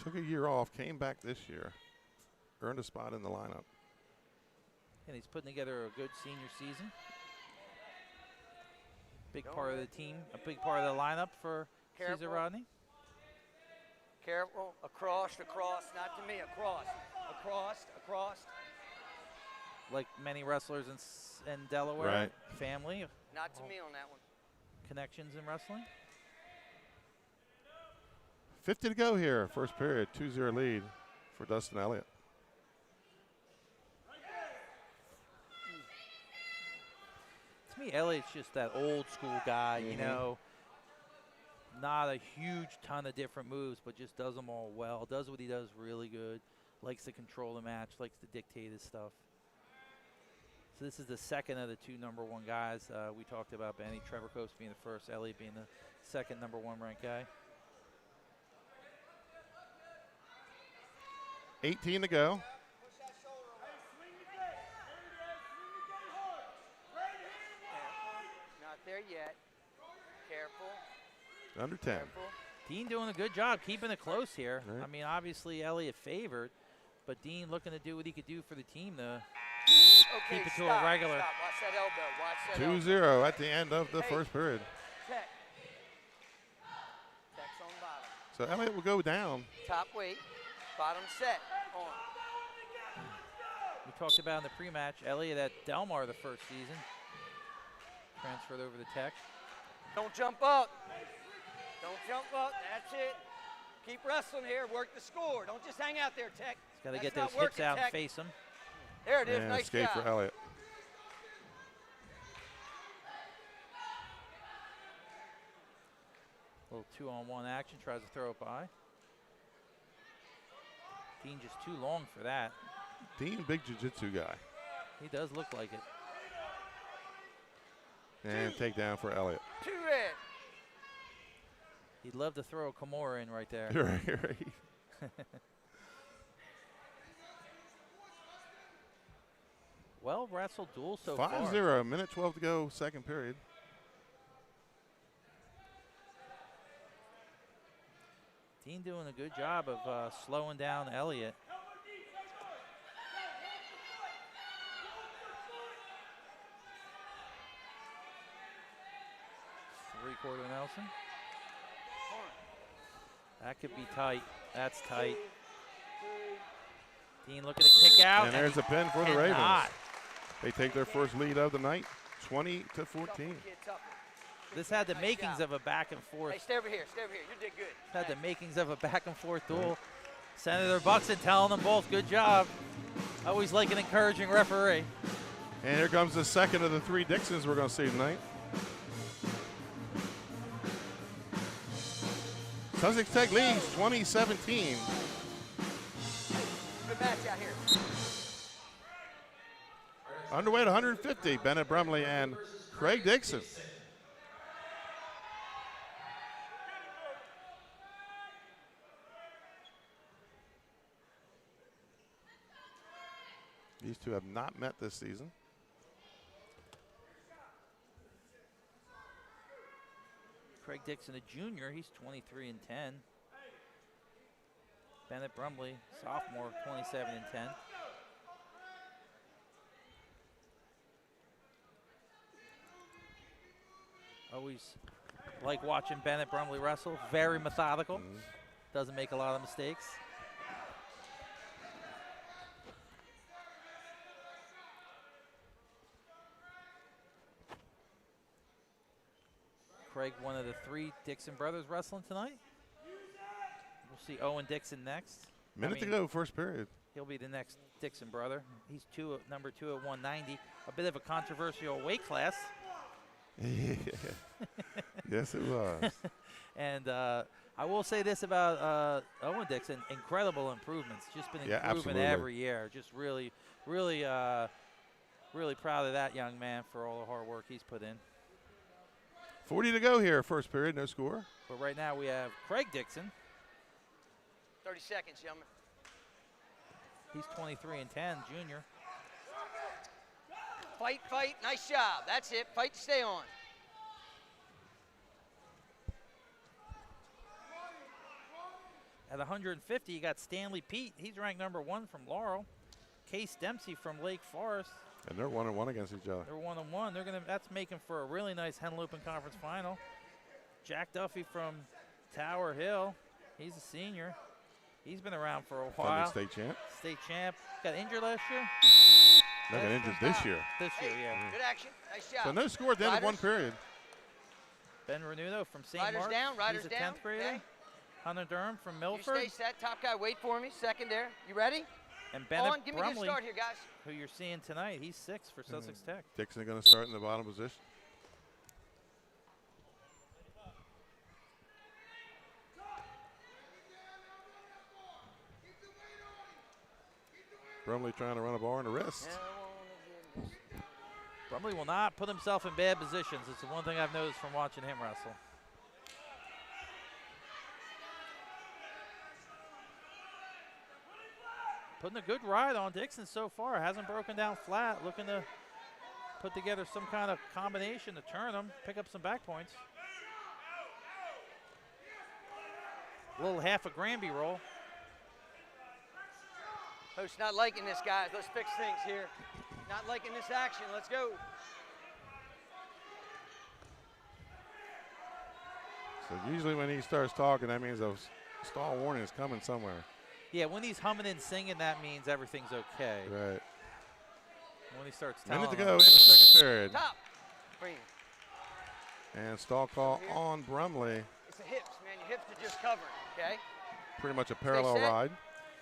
Took a year off, came back this year, earned a spot in the lineup. And he's putting together a good senior season. Big part of the team, a big part of the lineup for Caesar Careful. Rodney. Careful. Across, not to me. Across. Like many wrestlers in Delaware, Right. family, Not to me on that one. connections in wrestling. 50 to go here, first period, 2-0 lead for Dustin Elliott. To me, Elliott's just that old school guy, you know, not a huge ton of different moves, but just does them all well, does what he does really good, likes to control the match, likes to dictate his stuff. So this is the second of the 2 number 1 guys we talked about, Benny. Trevor Coates being the first, Elliott being the second number 1 ranked guy. 18 to go. Not there yet. Careful. Under 10. Careful. Dean doing a good job keeping it close here. Right. I mean, obviously Elliott favored, but Dean looking to do what he could do for the team to Okay, keep it to stop, a regular. Stop. Watch that elbow. Watch that elbow. 2-0 at the end of the Hey. first period. Tech. Tech's on bottom. So Elliott will go down. Top weight. Bottom set. On. We talked about in the pre-match, Elliott at Delmar the first season. Transferred over to Tech. Don't jump up. Don't jump up. That's it. Keep wrestling here. Work the score. Don't just hang out there, Tech. He's got to That's get not those hips working, out and Tech. face him. There it is. And Nice escape job. for Elliott. Little 2-on-1 action, tries to throw it by. Dean just too long for that. Dean, big jiu-jitsu guy. He does look like it. And takedown for Elliott. 2 red. He'd love to throw a Kimura in right there. Right. Well wrestled duel so far. 5-0, minute 12 to go, second period. Dean doing a good job of slowing down Elliott. Three-quarter Nelson. That could be tight. That's tight. Dean looking to kick out. And there's a pin for the Ravens. Cannot. They take their first lead of the night, 20-14. This had the makings of a back and forth. Hey, stay over here. Stay over here. You did good. Had the makings of a back and forth duel. Senator Buxton telling them both, good job. Always like an encouraging referee. And here comes the second of the 3 Dixons we're going to see tonight. Sussex Tech leads 2017. Good match out here. Underway at 150, Bennett Brumley and Craig Dixon. These two have not met this season. Craig Dixon, a junior, he's 23-10. Bennett Brumley, sophomore, 27-10. Always like watching Bennett Brumley wrestle. Very methodical. Doesn't make a lot of mistakes. Craig, one of the 3 Dixon brothers wrestling tonight. We'll see Owen Dixon next. Minute to go, first period. He'll be the next Dixon brother. He's number 2 at 190. A bit of a controversial weight class. Yes, it was. And I will say this about Owen Dixon: incredible improvements. Just been improving absolutely. every year. Just really, really, really proud of that young man for all the hard work he's put in. 40 to go here, first period, no score. But right now we have Craig Dixon. 30 seconds, gentlemen. He's 23-10, junior. Fight, fight. Nice job. That's it. Fight to stay on. At 150, you got Stanley Pete. He's ranked number 1 from Laurel. Case Dempsey from Lake Forest. And they're 1-1 against each other. They're 1-1. That's making for a really nice Henlopen Conference final. Jack Duffy from Tower Hill. He's a senior. He's been around for a while. State champ. State champ. Got injured last year? Not got injured this year. This year, yeah. Good action. Nice job. So no score at the end of one period. Ben Renudo from St. Riders Mark's. down, riders He's a down. 10th grader. Okay. Hunter Durham from You Milford. stay set. Top guy, wait for me. Second there. You ready? And Bennett On. Give me a good Brumley, start here, guys. who you're seeing tonight. He's 6 for Sussex Tech. Dixon going to start in the bottom position. Brumley trying to run a bar in the wrist. Brumley will not put himself in bad positions. It's the one thing I've noticed from watching him wrestle. Putting a good ride on Dixon so far. Hasn't broken down flat. Looking to put together some kind of combination to turn him, pick up some back points. A little half a Granby roll. Host not liking this, guys. Let's fix things here. Not liking this action. Let's go. So usually when he starts talking, that means a stall warning is coming somewhere. Yeah, when he's humming and singing, that means everything's okay. Right. When he starts telling Minute to them. go in the second period. Top. Bring it. And stall call on Brumley. It's the hips, man. Your hips are just covering, okay? Pretty much a parallel set. ride.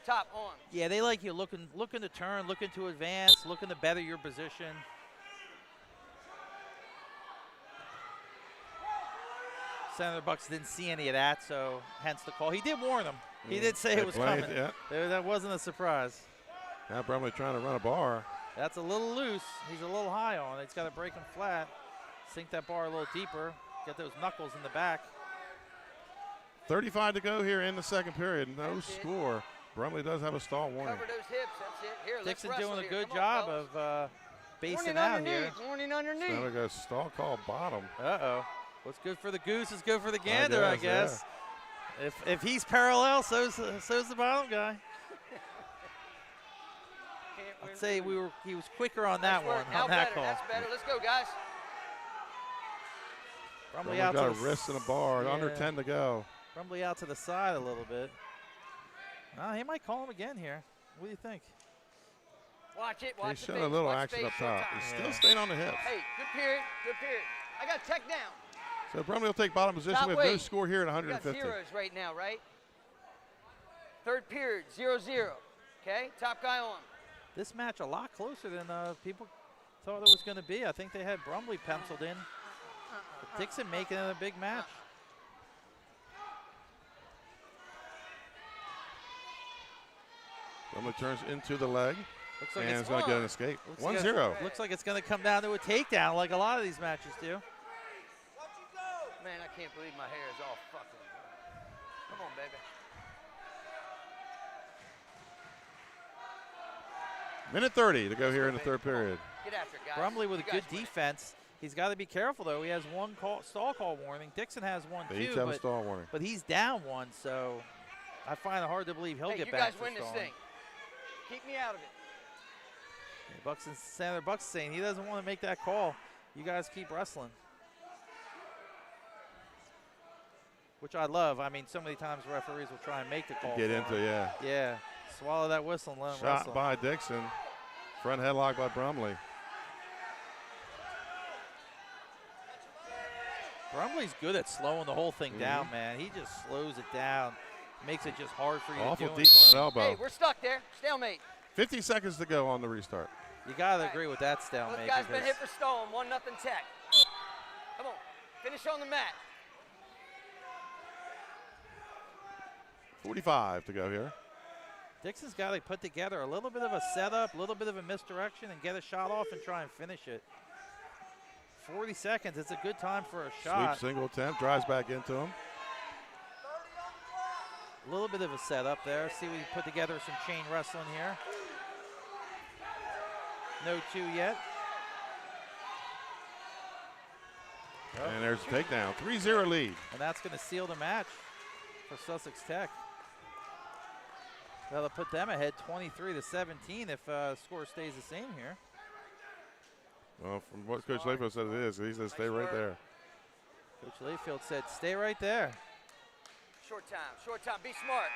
Top on. Yeah, they like you looking to turn, looking to advance, looking to better your position. Senator Bucks didn't see any of that, so hence the call. He did warn them. He did say They it was played, coming. yeah. That wasn't a surprise. Now Brumley trying to run a bar. That's a little loose. He's a little high on it. He's got to break him flat. Sink that bar a little deeper. Get those knuckles in the back. 35 to go here in the second period. No score. Brumley does have a stall warning. Cover those hips. That's it. Here, let's Dixon wrestle doing a here. good Come on, job fellas. of basing Warning out underneath. here. Warning underneath. Now we go stall call bottom. Uh-oh. What's good for the goose is good for the gander, I guess. If he's parallel, so's the bottom guy. I'd say he was quicker on that one, on that call. That's better. Let's go, guys. Brumley Got out a to wrist and a bar. Under 10 to go. Brumley out to the side a little bit. He might call him again here. What do you think? Watch it. Watch He's the showing a face, little watch action the up face, top. showtime. He's still staying on the hips. Hey, good period. Good period. I got tech down. So Brumley will take bottom position. Stop, We have no wait. score here at We got 150. zeros right now, right? Third period, 0-0. Okay, top guy on. This match a lot closer than people thought it was going to be. I think they had Brumley penciled in. But Dixon making it a big match. Brumley turns into the leg. Looks like And it's it's going to get an escape. Looks 1-0. Looks like it's going to come down to a takedown like a lot of these matches do. Man, I can't believe my hair is all fucking. Come on, baby. Minute 30 to go here in the third period. Get after it, guys. Brumley with You a good guys win it. defense. He's got to be careful, though. He has one stall call warning. Dixon has one, They each too. have a stall warning. But he's down one, so I find it hard to believe he'll Hey, get you back guys for win this stalling. thing. Keep me out of it. Senator Buck's saying he doesn't want to make that call. You guys keep wrestling. Which I love. I mean, so many times referees will try and make the call. Get for into, him. yeah. Yeah. Swallow that whistle and let him Shot wrestle. by Dixon. Front headlock by Brumley. Brumley's good at slowing the whole thing down, man. He just slows it down. Makes it just hard for you Awful to do deep on that elbow. Hey, we're stuck there. Stalemate. 50 seconds to go on the restart. You got to agree with that stalemate. Both guys been because hit for stalling. 1-0 tech. Come on. Finish on the mat. 45 to go here. Dixon's got to put together a little bit of a setup, a little bit of a misdirection, and get a shot off and try and finish it. 40 seconds. It's a good time for a shot. Sweep single attempt. Drives back into him. A little bit of a setup there. See, we put together some chain wrestling here. No 2 yet. And there's a takedown. 3-0 lead. And that's going to seal the match for Sussex Tech. That'll put them ahead 23-17 if score stays the same here. Well, from what Coach Layfield said it is, he says stay right there. Coach Layfield said stay right there. Short time. Be smart.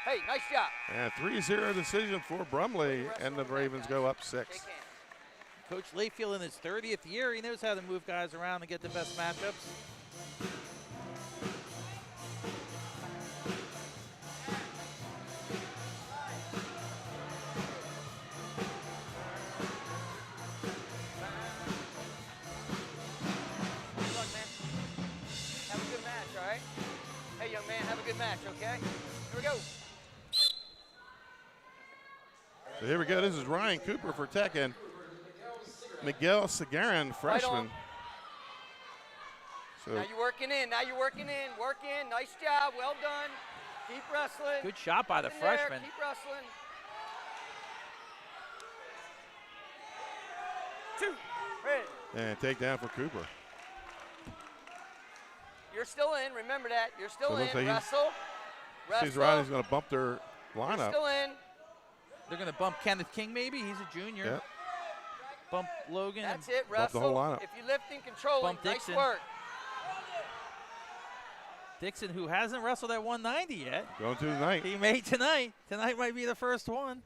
Hey, nice job. And 3-0 decision for Brumley, and the Ravens go up 6. Shake hands. Coach Layfield in his 30th year, he knows how to move guys around and get the best matchups. Good luck, man. Have a good match, all right? Hey, young man, have a good match, okay? Here we go. So here we go. This is Ryan Cooper for Tech and Miguel Sagarin, freshman. So Now you're working in. Work in. Nice job. Well done. Keep wrestling. Good shot by the In there, freshman. Keep wrestling. 2. Ready. and takedown for Cooper. You're still in. Remember that. You're still So it in. looks like Wrestle. Seems Rodney's going to bump their You're lineup. still in. They're going to bump Kenneth King maybe. He's a junior. Yep. Bump Logan. That's it. Bump Wrestle. the whole lineup. If you lifting, controlling. Bump Nice Dixon. work. Dixon, who hasn't wrestled at 190 yet. Going to tonight. He may tonight. Tonight might be the first one.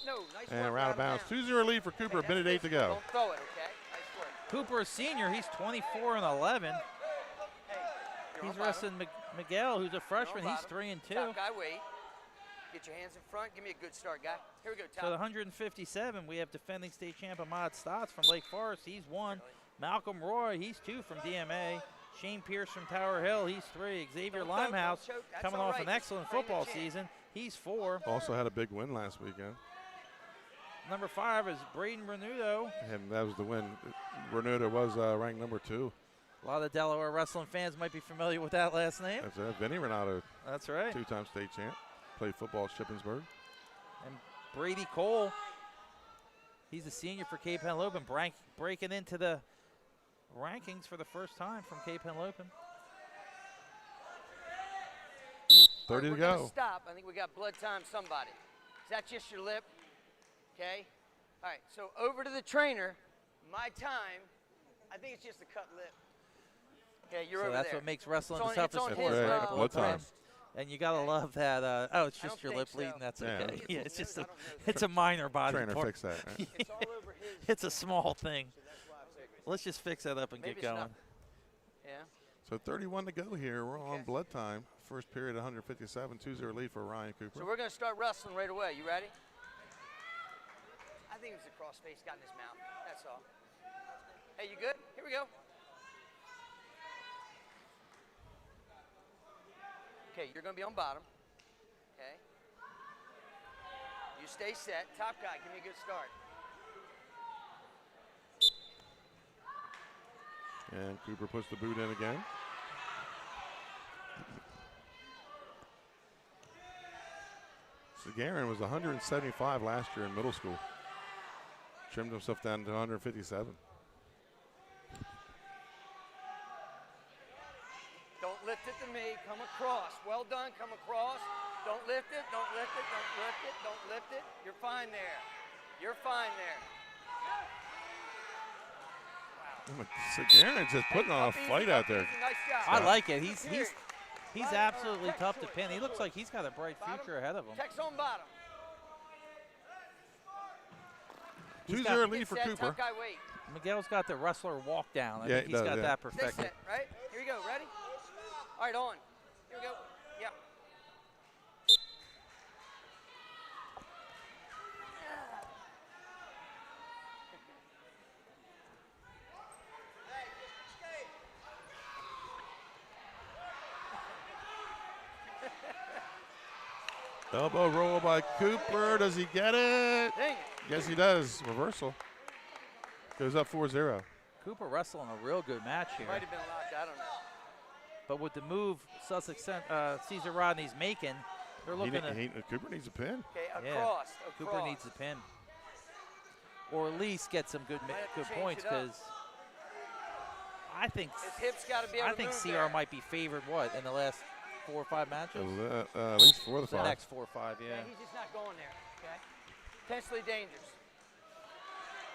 No, nice And work. we're out of bounds. 2-0 lead for Cooper. Hey, Minute that's 8 to good. go. Don't throw it, okay? Nice work. Cooper, a senior, he's 24-11. You're He's on wrestling Miguel, who's a freshman. You're on He's 3-2. Top guy, wait. Get your hands in front. Give me a good start, guy. Here we go, So top. the 157, we have defending state champ Ahmad Stotts from Lake Forest. He's 1. Malcolm Roy, he's 2 from DMA. Shane Pierce from Tower Hill, he's 3. Xavier Don't choke, don't Limehouse choke. That's coming all off right. an Just excellent frame the football chin. season. He's 4. Also had a big win last weekend. Number 5 is Braden Renudo. And that was the win. Renuda was ranked number 2. A lot of Delaware wrestling fans might be familiar with that last name. That's it. Vinny Renato, That's right. 2-time state champ. Played football at Shippensburg. And Brady Cole, he's a senior for Cape Henlopen, breaking into the rankings for the first time from Cape Henlopen. 30 to We're gonna go. stop. I think we got blood time. Somebody. Is that just your lip? Okay. All right. So over to the trainer. My time. I think it's just a cut lip. Okay, you're So over that's there. what makes wrestling It's the on- it's toughest on sport. his, right? blood time. wrist. And you gotta love that. Oh, it's I just don't your lip think so. bleeding. That's Yeah. okay. Yeah, it's just I a, don't know. it's a minor body Trainer, part. fix that. Right? It's all over his. It's a small thing. So that's why I figured. Let's just fix that up and Maybe get it's going. not. Yeah. So 31 to go here. We're on Okay. blood time. First period, 157, 2-0 lead for Ryan Cooper. So we're gonna start wrestling right away. You ready? I think it's a cross face got in his mouth. That's all. Hey, you good? Here we go. Okay, you're gonna be on bottom. Okay. You stay set. Top guy, give me a good start. And Cooper puts the boot in again. Sagarin was 175 last year in middle school. Trimmed himself down to 157. Don't lift it to me. Come across. Well done. Come across. Don't lift it. Don't lift it. Don't lift it. Don't lift it. You're fine there. You're fine there. Sagarin's just putting on a Up easy, fight up out there. easy. Nice job. I like it. He's Here. Right, absolutely text tough to choice, pin. He text looks like choice. he's got a bright Bottom. future ahead of him. Text on bottom. 2-0 lead for Get set, Cooper. Top guy, wait. Miguel's got the wrestler walk down. I Yeah, think he he's does, got yeah. that Stay perfected. set, right? Here we go. Ready? All right, on. Here we go. Yeah. Elbow roll by Cooper. Does he get it? Dang it. Yes, he does. Reversal. Goes up 4-0. Cooper wrestling a real good match here. Might have been locked. I don't know. But with the move Sussex Caesar Rodney's making, they're looking to Cooper needs a pin. Okay, Yeah. across. Cooper needs a pin, or at least get some good Might have to good change points it up. because I think His hips got to be able I to think move CR there. might be favored in the last 4 or 5 matches. At least 4 of the The 5. next 4 or 5, yeah. Yeah, he's just not going there. Okay. Potentially dangerous.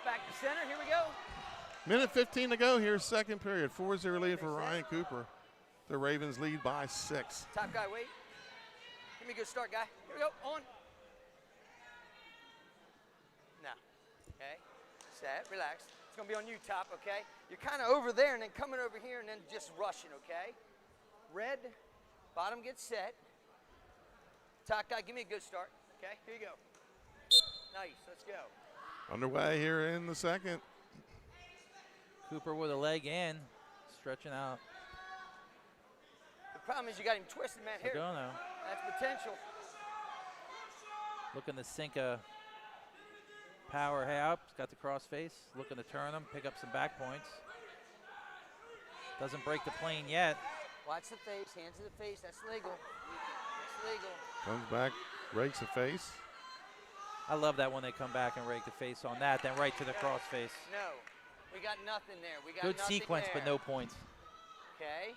Back to center. Here we go. Minute 15 to go here, second period. 4-0 lead for Ryan Cooper. The Ravens lead by 6. Top guy, wait. Give me a good start, guy. Here we go. On. Now. Okay. Set. Relax. It's going to be on you, top, okay? You're kind of over there and then coming over here and then just rushing, okay? Red. Bottom gets set. Top guy, give me a good start. Okay? Here you go. Nice. Let's go. Underway here in the second. Cooper with a leg in, stretching out. The problem is you got him twisted, man. Here. Agono That's potential. looking to sink a power up. He's got the cross face. Looking to turn him, pick up some back points. Doesn't break the plane yet. Watch the face. Hands to the face. That's legal. That's legal. Comes back, rakes the face. I love that when they come back and rake the face on that, then right to the cross face. No. We got nothing there. We got Good nothing sequence, there. but no points. Okay.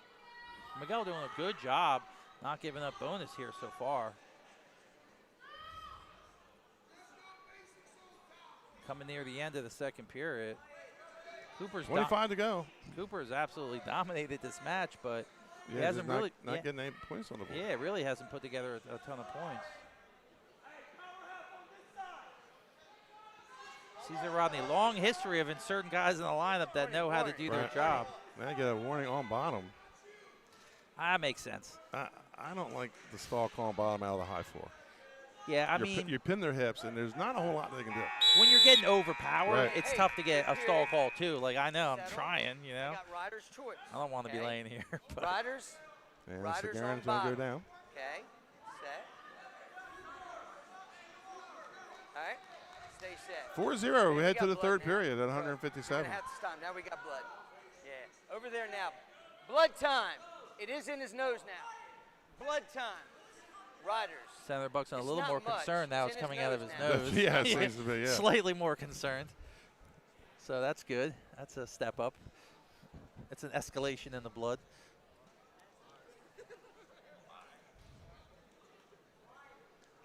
Miguel doing a good job, not giving up bonus here so far. Coming near the end of the second period. Cooper's 25 to go. Cooper's absolutely dominated this match, but he Yeah, hasn't just really not getting any points on the board. yeah, really hasn't put together a ton of points. Caesar Rodney, long history of inserting guys in the lineup that know how to do their Right. job. Now you get a warning on bottom. That makes sense. I don't like the stall calling bottom out of the high floor. Yeah, I mean, you pin their hips, and there's not a whole lot they can do. when you're getting overpowered, Right. it's Hey, tough to get a here. stall call too. Like I know I'm Settle. trying, you We know. got rider's choice. I don't want to be Okay. laying here. But Riders. And Riders on Sagarin's going to go bottom. down. Okay. Set. All right. Stay set. 4-0. We We head got to the blood third now. period at We're 157. gonna have to stop. Now we got blood. Yeah. Over there now. Blood time. It is in his nose now. Blood time. Riders. Senator Buxton a It's little not more much. concerned now. It's It's in his coming out of nose his now. nose. Yeah, it seems to be, yeah. Slightly more concerned. So that's good. That's a step up. It's an escalation in the blood.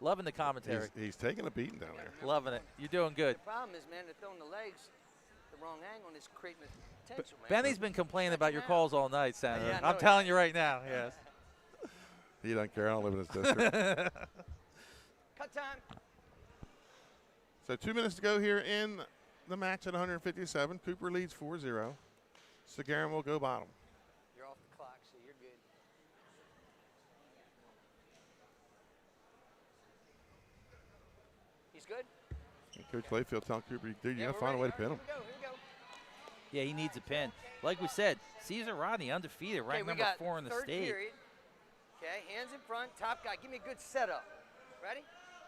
Loving the commentary. He's taking a beating down there. Loving it. You're doing good. The problem is, man, they're throwing the legs the wrong angle and it's creating potential, man. Benny's been complaining about your calls all night, Senator. Yeah, I I'm know telling you right now, yes. He doesn't care. I don't live in his district. Cut time. So 2 minutes to go here in the match at 157. Cooper leads 4-0. Sagarin will go bottom. You're off the clock, so you're good. He's good? And Coach Layfield telling Cooper, dude, you Yeah, got to find a way to pin him. Here we go. Yeah, he needs a pin. Like we said, Caesar Rodney undefeated, ranked number 4 in the third state. Period. Okay, hands in front, top guy. Give me a good setup. Ready?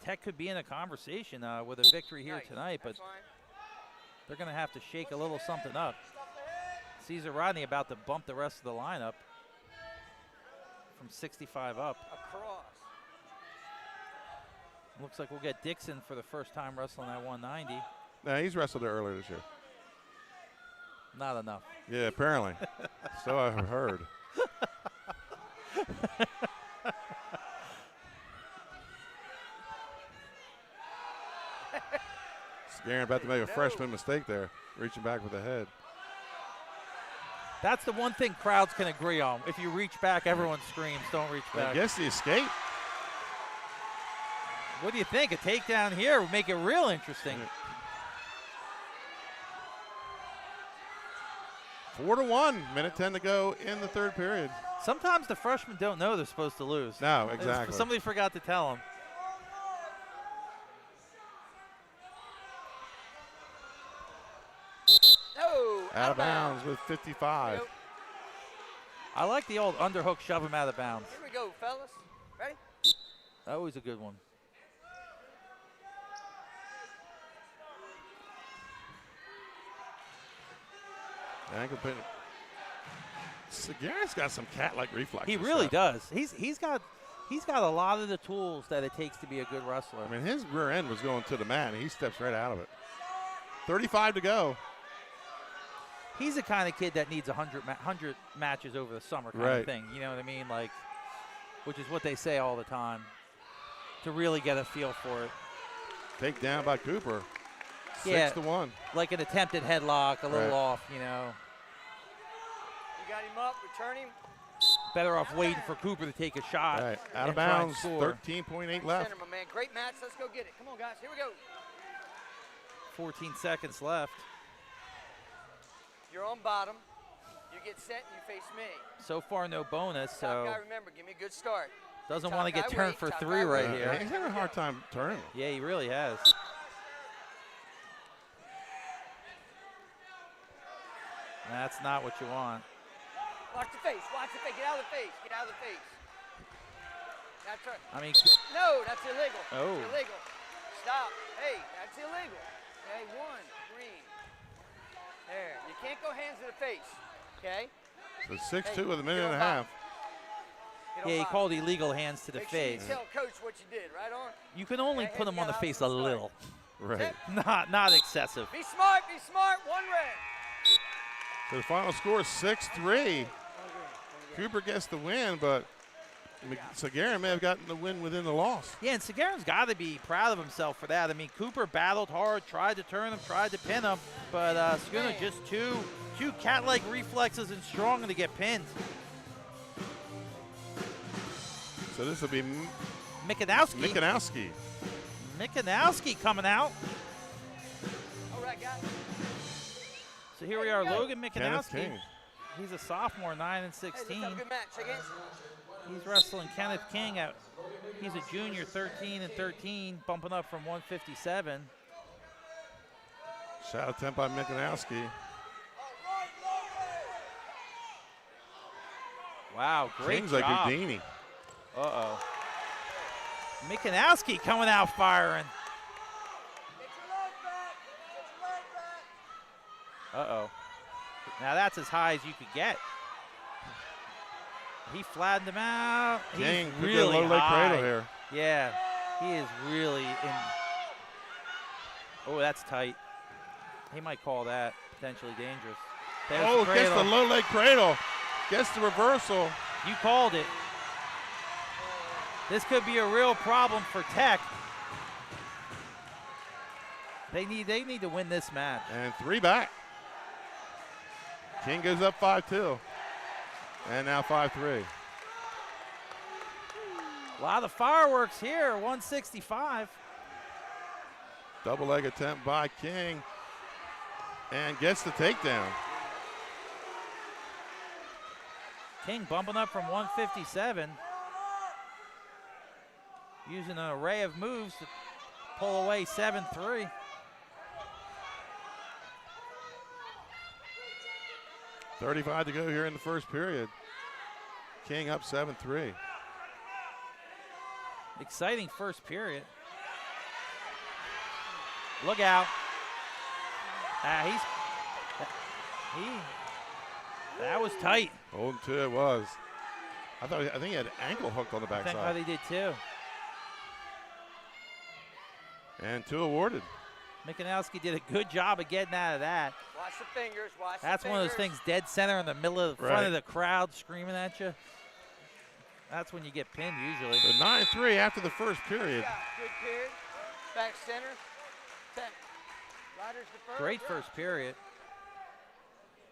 Tech could be in a conversation with a victory here Nice. tonight, but That's fine. they're going to have to shake a little something up. Caesar Rodney about to bump the rest of the lineup from 65 up. Across. Looks like we'll get Dixon for the first time wrestling at 190. Nah, he's wrestled there earlier this year. Not enough. Yeah, apparently. So I've heard. Sagarin about to make a freshman mistake there, reaching back with the head. That's the one thing crowds can agree on. If you reach back, everyone screams, don't reach I back. guess the escape. What do you think? A takedown here would make it real interesting. 4-1, minute 10 to go in the third period. Sometimes the freshmen don't know they're supposed to lose. No, exactly. Somebody forgot to tell them. No, Out of bounds with 55. Yep. I like the old underhook shove him out of bounds. Here we go, fellas. Ready? Always a good one. Ankle pin. Sagarin's got some cat-like reflexes. He really does. He's got a lot of the tools that it takes to be a good wrestler. I mean, his rear end was going to the mat, and he steps right out of it. 35 to go. He's the kind of kid that needs 100 matches over the summer kind of thing. You know what I mean? Like, which is what they say all the time, to really get a feel for it. Takedown by Cooper. Yeah, 6-1. like an attempted headlock, a little Right. off, you know. You got him up, return him. Better off waiting for Cooper to take a shot. Right. Out and of try and bounds, score. 13.8 left. Center, my man. Great match. Let's go get it. Come on, guys. Here we go. 14 seconds left. You're on bottom. You get set and you face me. So far, no bonus, Top so guy, remember, give me a good start. doesn't Top want to get guy turned wait, for top 3 guy right wait. here. He's having a hard time turning. Yeah, he really has. That's not what you want. Watch the face. Watch the face. Get out of the face. Get out of the face. That's right. I mean, No, that's illegal. Oh. That's illegal. Stop. Hey, that's illegal. Okay, 1, green. There. You can't go hands to the face. Okay? So 6-2 Hey, with a minute get and a on half. Get on yeah, he bottom. called illegal hands to the Make sure you face. tell coach what you did, right on? You can only Hey, put him on the yeah, face a I'm sorry. little, Right. not excessive. Be smart, one red. So the final score is 6-3. Cooper gets the win, but Sagarin may have gotten the win within the loss. Yeah, and Sagarin's got to be proud of himself for that. I mean, Cooper battled hard, tried to turn him, tried to pin him, but Schooner just too cat-like reflexes and strong to get pinned. So this will be Mikanowski. Mikanowski coming out. All right, guys. So here we are, Logan Kenneth Mikanowski. King. He's a sophomore, 9 and Hey, let's 16. have a good match again. He's wrestling Kenneth King at. He's a junior, 13 and 13, bumping up from 157. Shot attempt by Mikanowski. Wow, great King's job. like Houdini. Uh-oh. Mikanowski coming out firing. Uh-oh. Now that's as high as you could get. He flattened him out. King He's could get a really low leg high. cradle here. Yeah, he is really in. Oh, that's tight. He might call that potentially dangerous. There's the gets the cradle. low leg cradle. Gets the reversal. You called it. This could be a real problem for Tech. They need to win this match. And 3 back. King goes up 5-2. And now 5-3. A lot of fireworks here, 165. Double leg attempt by King. And gets the takedown. King bumping up from 157. Using an array of moves to pull away 7-3. .35 to go here in the first period. King up 7-3. Exciting first period. Look out. That was tight. Holding 2 it was. I think he had ankle hooked on the I think backside. they did too. And 2 awarded. Mikanowski did a good job of getting out of that. Watch the fingers. Watch That's the one of those fingers. things dead center in the middle of the front Right. of the crowd screaming at you. That's when you get pinned usually. So 9-3 after the first period. Yeah, good period. Back center. Tech. Riders defer. Great first period.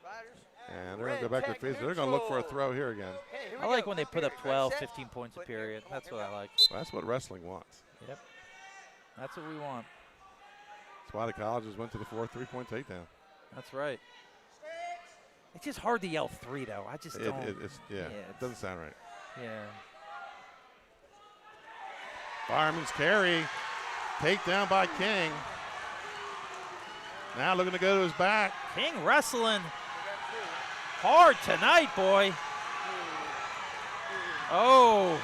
Riders. And they're going to go back to the face. They're going to look for a throw here again. Okay, here we I like go. when they put up Period. 12, Set. 15 points a Put here. period. Come on, That's here what we I like. Well, that's what wrestling wants. Yep. That's what we want. That's why the colleges went to the 4 3-point takedown. That's right. It's just hard to yell 3 though. I just don't. It doesn't sound right. Yeah. Fireman's carry. Takedown by King. Now looking to go to his back. King wrestling hard tonight, boy. Oh.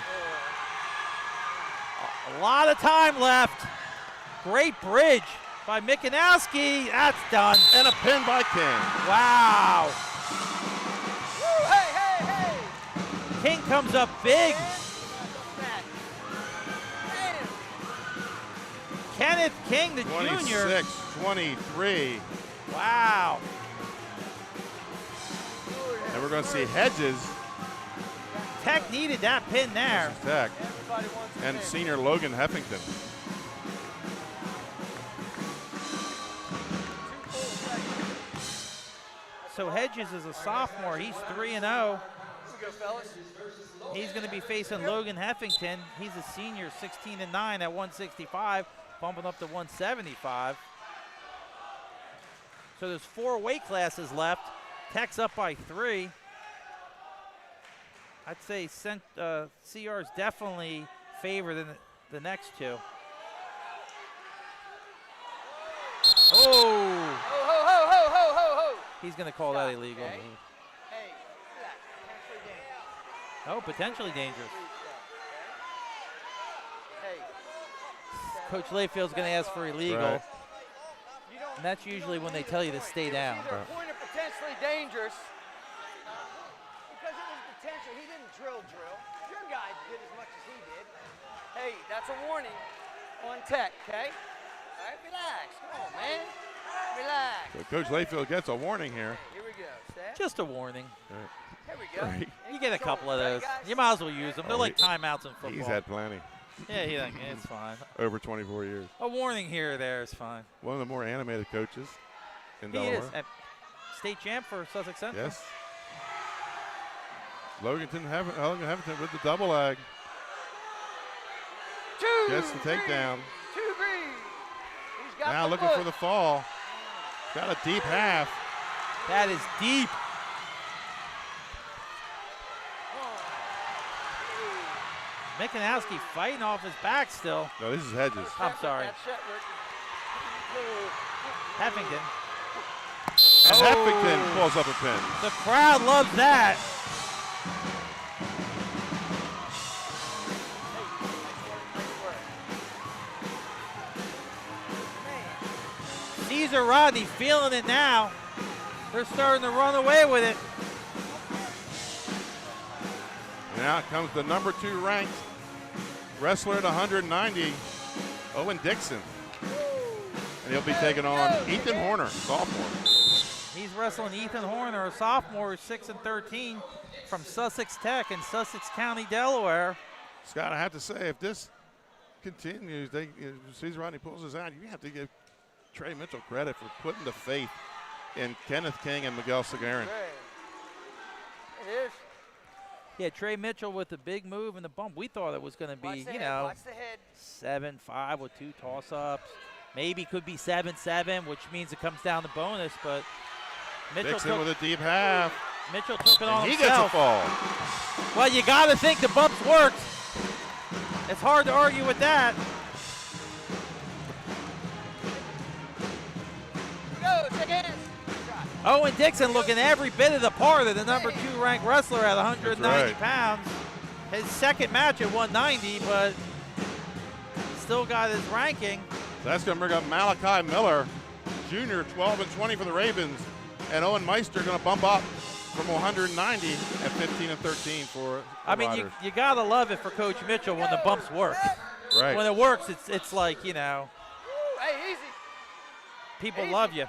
A lot of time left. Great bridge by Mikanowski. That's done. And a pin by King. Wow. Woo, hey, hey, hey. King comes up big. Back. Damn. Kenneth King, the junior. 26-23. Wow. And we're going to see Hedges, Tech needed that pin there. Tech, Everybody wants a and pin. senior Logan Heffington. 2 full seconds. So Hedges is a sophomore. He's 3-0. Here we go, fellas. He's going to be facing Logan Heffington. He's a senior, 16-9 at 165, bumping up to 175. So there's 4 weight classes left. Tech's up by 3. I'd say CR is definitely favored in the next 2. Oh! Ho, ho, ho, ho, ho, ho, ho. He's going to call that illegal. Okay. Hey, look at that. Oh, potentially dangerous. Hey, Coach Layfield's going to ask for illegal. Right. you don't. And that's usually when they tell you to stay down. Either a point of potentially dangerous because it was potential. He didn't drill. Your guy did as much as he did. Hey, that's a warning on Tech, okay? All right, relax. Come on, man. Relax. So Coach Layfield gets a warning here. Here we go. Set. Just a warning. Here we go. Right. You get a couple of Right, those. guys? You might as well use them. They're Oh, like timeouts in football. He's had plenty Yeah, it's fine. over 24 years. A warning here or there is fine. One of the more animated coaches in He Delaware. is. State champ for Sussex Central. Yes. Logan Heffington with the double leg. 2, Gets the 3, takedown. 2, 3. He's got Now the looking foot. for the fall. Got a deep half. That is deep. Mikanowski fighting off his back still. No, this is Hedges. I'm sorry. That's Shetland. Heffington. And Oh. Heffington pulls up a pin. The crowd loves that. Caesar Rodney feeling it now. They're starting to run away with it. And out comes the number 2 ranked wrestler at 190, Owen Dixon. And he'll be taking on Ethan Horner, sophomore. He's wrestling Ethan Horner, a sophomore, 6'13", from Sussex Tech in Sussex County, Delaware. Scott, I have to say, if this continues, Caesar Rodney pulls this out, you have to give Trey Mitchell credit for putting the faith in Kenneth King and Miguel Seguin. It is. Yeah, Trey Mitchell with the big move and the bump. We thought it was going to be, Watch the head. 7-5 with 2 toss-ups. Maybe could be 7-7, which means it comes down to bonus, but Mitchell Dixon with a deep half. Mitchell took it on He himself. gets a fall. Well, you got to think the bumps worked. It's hard to argue with that. Go, Chickens. Owen Dixon looking every bit of the part of the number 2 ranked wrestler at 190 right. pounds. His second match at 190, but still got his ranking. That's going to bring up Malachi Miller, Jr., 12-20 for the Ravens. And Owen Meister going to bump up from 190 at 15-13 for the I mean, Riders. you got to love it for Coach Mitchell when the bumps work. Right. When it works, it's like, you know, Hey, easy. people Easy. love you.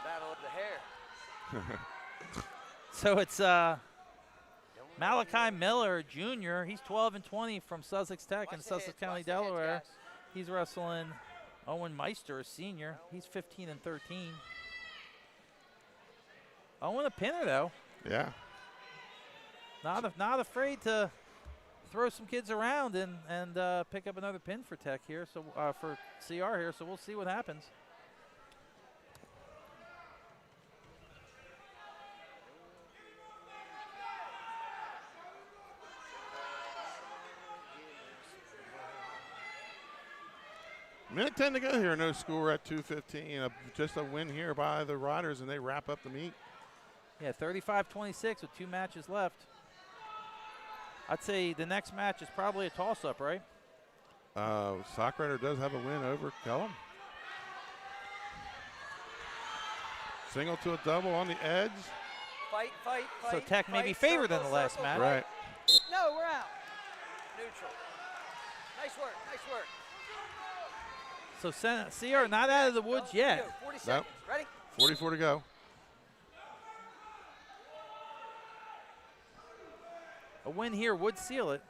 Battle of the hair. So it's Malachi Miller, Jr. He's 12-20 from Sussex Tech in Watch the Sussex heads, County, watch the heads, Delaware. guys. He's wrestling Owen Meister, a senior. He's 15-13. Owen a pinner, though. Yeah. Not afraid to throw some kids around and pick up another pin for Tech here, so for CR here. So we'll see what happens. Minute 10 to go here. No score at 2:15. Just a win here by the Riders, and they wrap up the meet. Yeah, 35-26 with 2 matches left. I'd say the next match is probably a toss-up, right? Sockrider does have a win over Kellum. Single to a double on the edge. Fight. So Tech may be fight, favored in circle, the last circle, match. Right. No, we're out. Neutral. Nice work. So CR not out of the woods yet. 40 seconds. Ready? 44 to go. A win here would seal it.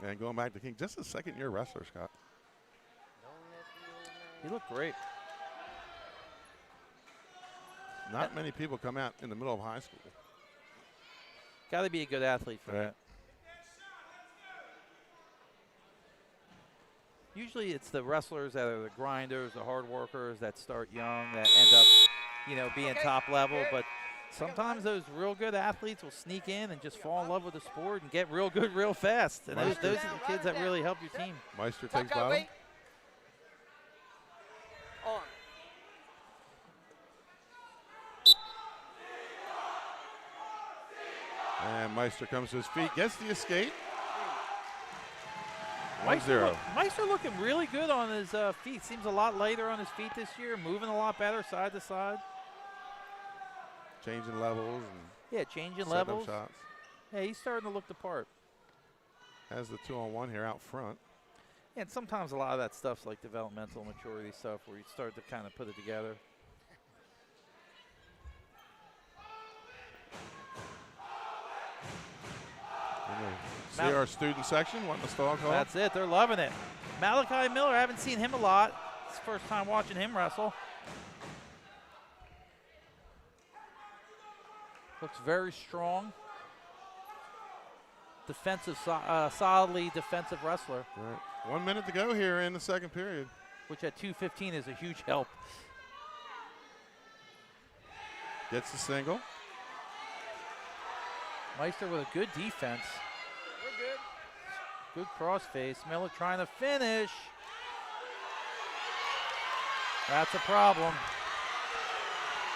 And going back to King, just a second-year wrestler, Scott. He looked great. Not many people come out in the middle of high school. Got to be a good athlete for Right. that. Usually it's the wrestlers that are the grinders, the hard workers that start young that end up, you know, being top level. But sometimes those real good athletes will sneak in and just fall in love with the sport and get real good real fast. And those are the kids that really help your team. Meister takes Tuck out, bottom. wait. On. And Meister comes to his feet, gets the escape. Meister 1-0. Meister looking really good on his feet. Seems a lot lighter on his feet this year, moving a lot better side to side. Changing levels and Yeah, changing setting up levels. shots. Yeah, he's starting to look the part. Has the 2-on-1 here out front. And sometimes a lot of that stuff's like developmental maturity stuff where you start to kind of put it together. See our student section, wanting the stall call. That's it. They're loving it. Malachi Miller, I haven't seen him a lot. It's the first time watching him wrestle. Looks very strong. Defensive, solidly defensive wrestler, Right. 1 minute to go here in the second period. which at 2:15 is a huge help. Gets the single. Meister with a good defense. We're good. Good crossface. Miller trying to finish. That's a problem.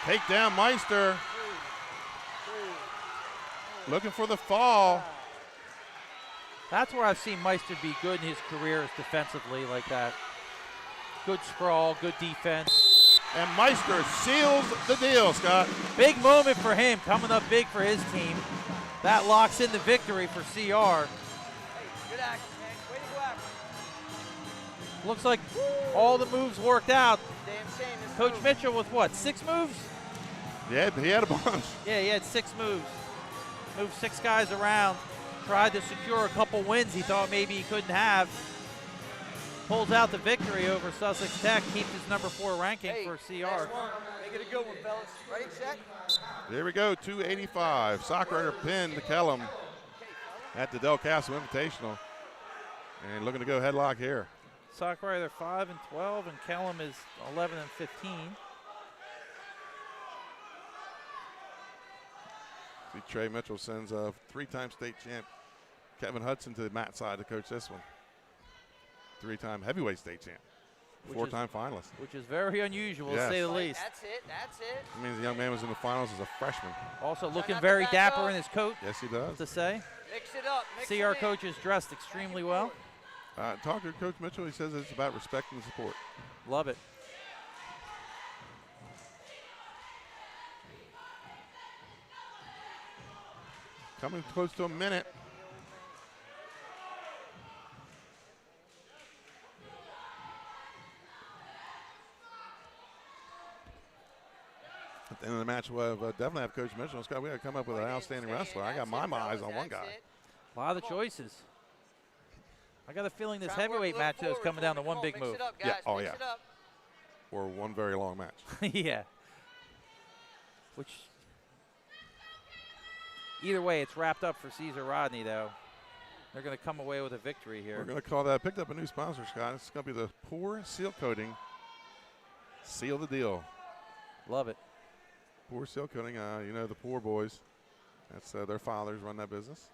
Take down Meister. Looking for the fall. That's where I've seen Meister be good in his career is defensively like that. Good sprawl, good defense. And Meister seals the deal, Scott. Big moment for him, coming up big for his team. That locks in the victory for CR. Hey, good action, man. Way to go after. Looks like all the moves worked out. Damn shame this Coach move. Mitchell with what, 6 moves? Yeah, he had a bunch. Yeah, he had 6 moves. Moved 6 guys around. Tried to secure a couple wins he thought maybe he couldn't have. Pulls out the victory over Sussex Tech, keeps his number 4 ranking Hey, for CR. next one. Make it a good one, fellas. Ready, set? There we go, 285. Sockrider pinned Kellum at the Del Castle Invitational. And looking to go headlock here. Sockrider 5 and 12, and Kellum is 11 and 15. See, Trey Mitchell sends a 3-time state champ Kevin Hudson to the mat side to coach this one. 3-time heavyweight state champ, 4-time finalist. Which is very unusual, Yes. to say the least. That's it. That's it. That means the young man was in the finals as a freshman. Also looking not to very back dapper up. in his coat, Yes, he does. to say. Mix it up. Mix CR it in. coach is dressed extremely well. Talk to Coach Mitchell. He says it's about respect and support. Love it. Coming close to a minute. At the end of the match, we'll definitely have Coach Mitchell. Scott, we got to come up with an outstanding wrestler. I got my eyes on one guy. A lot of choices. I got a feeling this Try to work a heavyweight little match though is forward coming down to for me. one Come big on, move. Mix it up, Yeah, guys. oh, Mix yeah. it up. Or one very long match. Yeah. Which, either way, it's wrapped up for Caesar Rodney, though. They're going to come away with a victory We're here. going to call that. Picked up a new sponsor, Scott. It's going to be the Pour Seal Coating. Seal the deal. Love it. Pour Seal Coating. You know the Pour boys. That's their fathers run that business.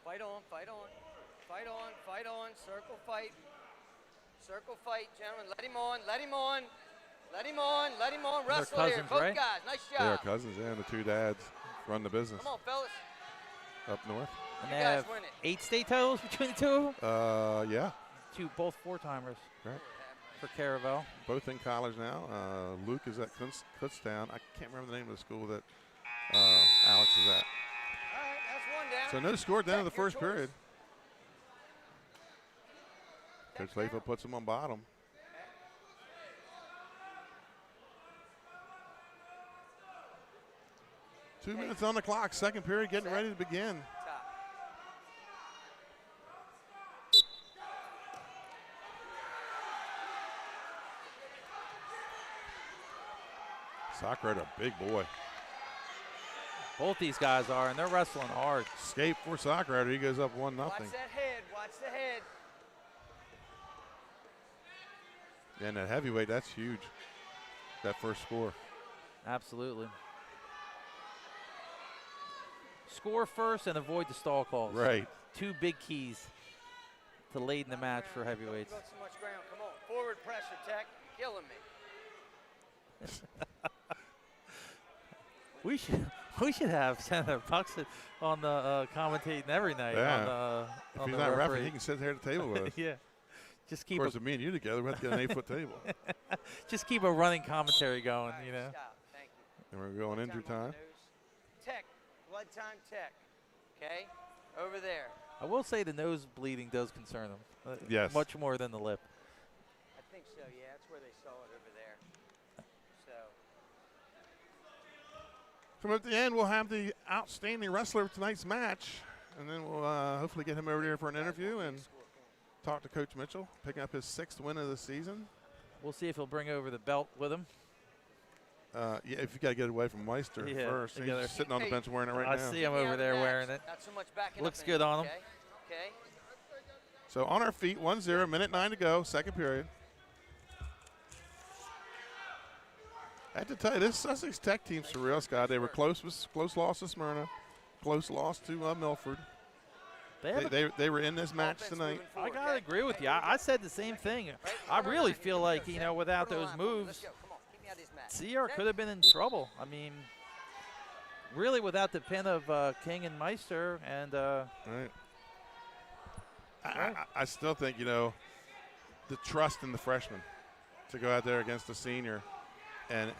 Fight on, fight on. Fight on, fight on. Circle fight. Circle fight, gentlemen. Let him on, let him on. Let him on, let him on. They're Wrestle here. cousins, Both right? guys. Nice They are job. cousins, and the 2 dads run the business Come on, fellas. up north. And You they guys have win it. 8 state titles between the two of them. Yeah, Both 4-timers right. for Caravel. Both in college now. Luke is at Kutztown. I can't remember the name of the school that Alex is at. All right, that's one down. So no score at the end of the Your first choice. period. Coach Touchdown. Layfield puts him on bottom. Two minutes on the clock. Second period getting ready to begin. Top. Sockrider, a big boy. Both these guys are, and they're wrestling hard. Escape for Sockrider. He goes up 1-0. Watch that head. Watch the head. And that heavyweight, that's huge. That first score. Absolutely. Score first and avoid the stall calls. Right. 2 big keys to late in the match for heavyweights. Don't give up so much ground. Come on. Forward pressure, Tech. You're killing me. We should have Senator Puxton on the commentating every night. Yeah. If On he's the not referee. referee, he can sit here at the table with us. Yeah. Just Of keep course, with me and you together, we have to get an 8-foot table. just keep a running commentary going, All right, you know. stop. Thank you. And we're going injury on the time. nose. Tech. Blood time, Tech. Okay? Over there. I will say the nose bleeding does concern them. Yes. Much more than the lip. I think so, yeah. That's where they saw it over there. So, From at the end, we'll have the outstanding wrestler of tonight's match. And then we'll hopefully get him over here for an interview and talk to Coach Mitchell, picking up his 6th win of the season. We'll see if he'll bring over the belt with him. Yeah, if you got to get away from Meister Yeah, first. He's together. just sitting on the Hey, bench wearing it right I now. see him Keep me over out of there the wearing match. it. Not so much backing Looks up good on him. Okay? Okay? So on our feet, 1-0, minute 9 to go, second period. I have to tell you, this Sussex Tech team's surreal, Scott. They were close loss to Smyrna, close loss to Milford. They have a They were in this match Offense tonight. moving I forward, gotta okay? agree with you. I said the same thing. I really feel like, you know, without Put a those line for me. moves, Let's go. Come on. Keep me out of this match. CR Tech. could have been in trouble. I mean, really without the pin of King and Meister, and Right. I still think, you know, the trust in the freshmen. to go out there against the senior, and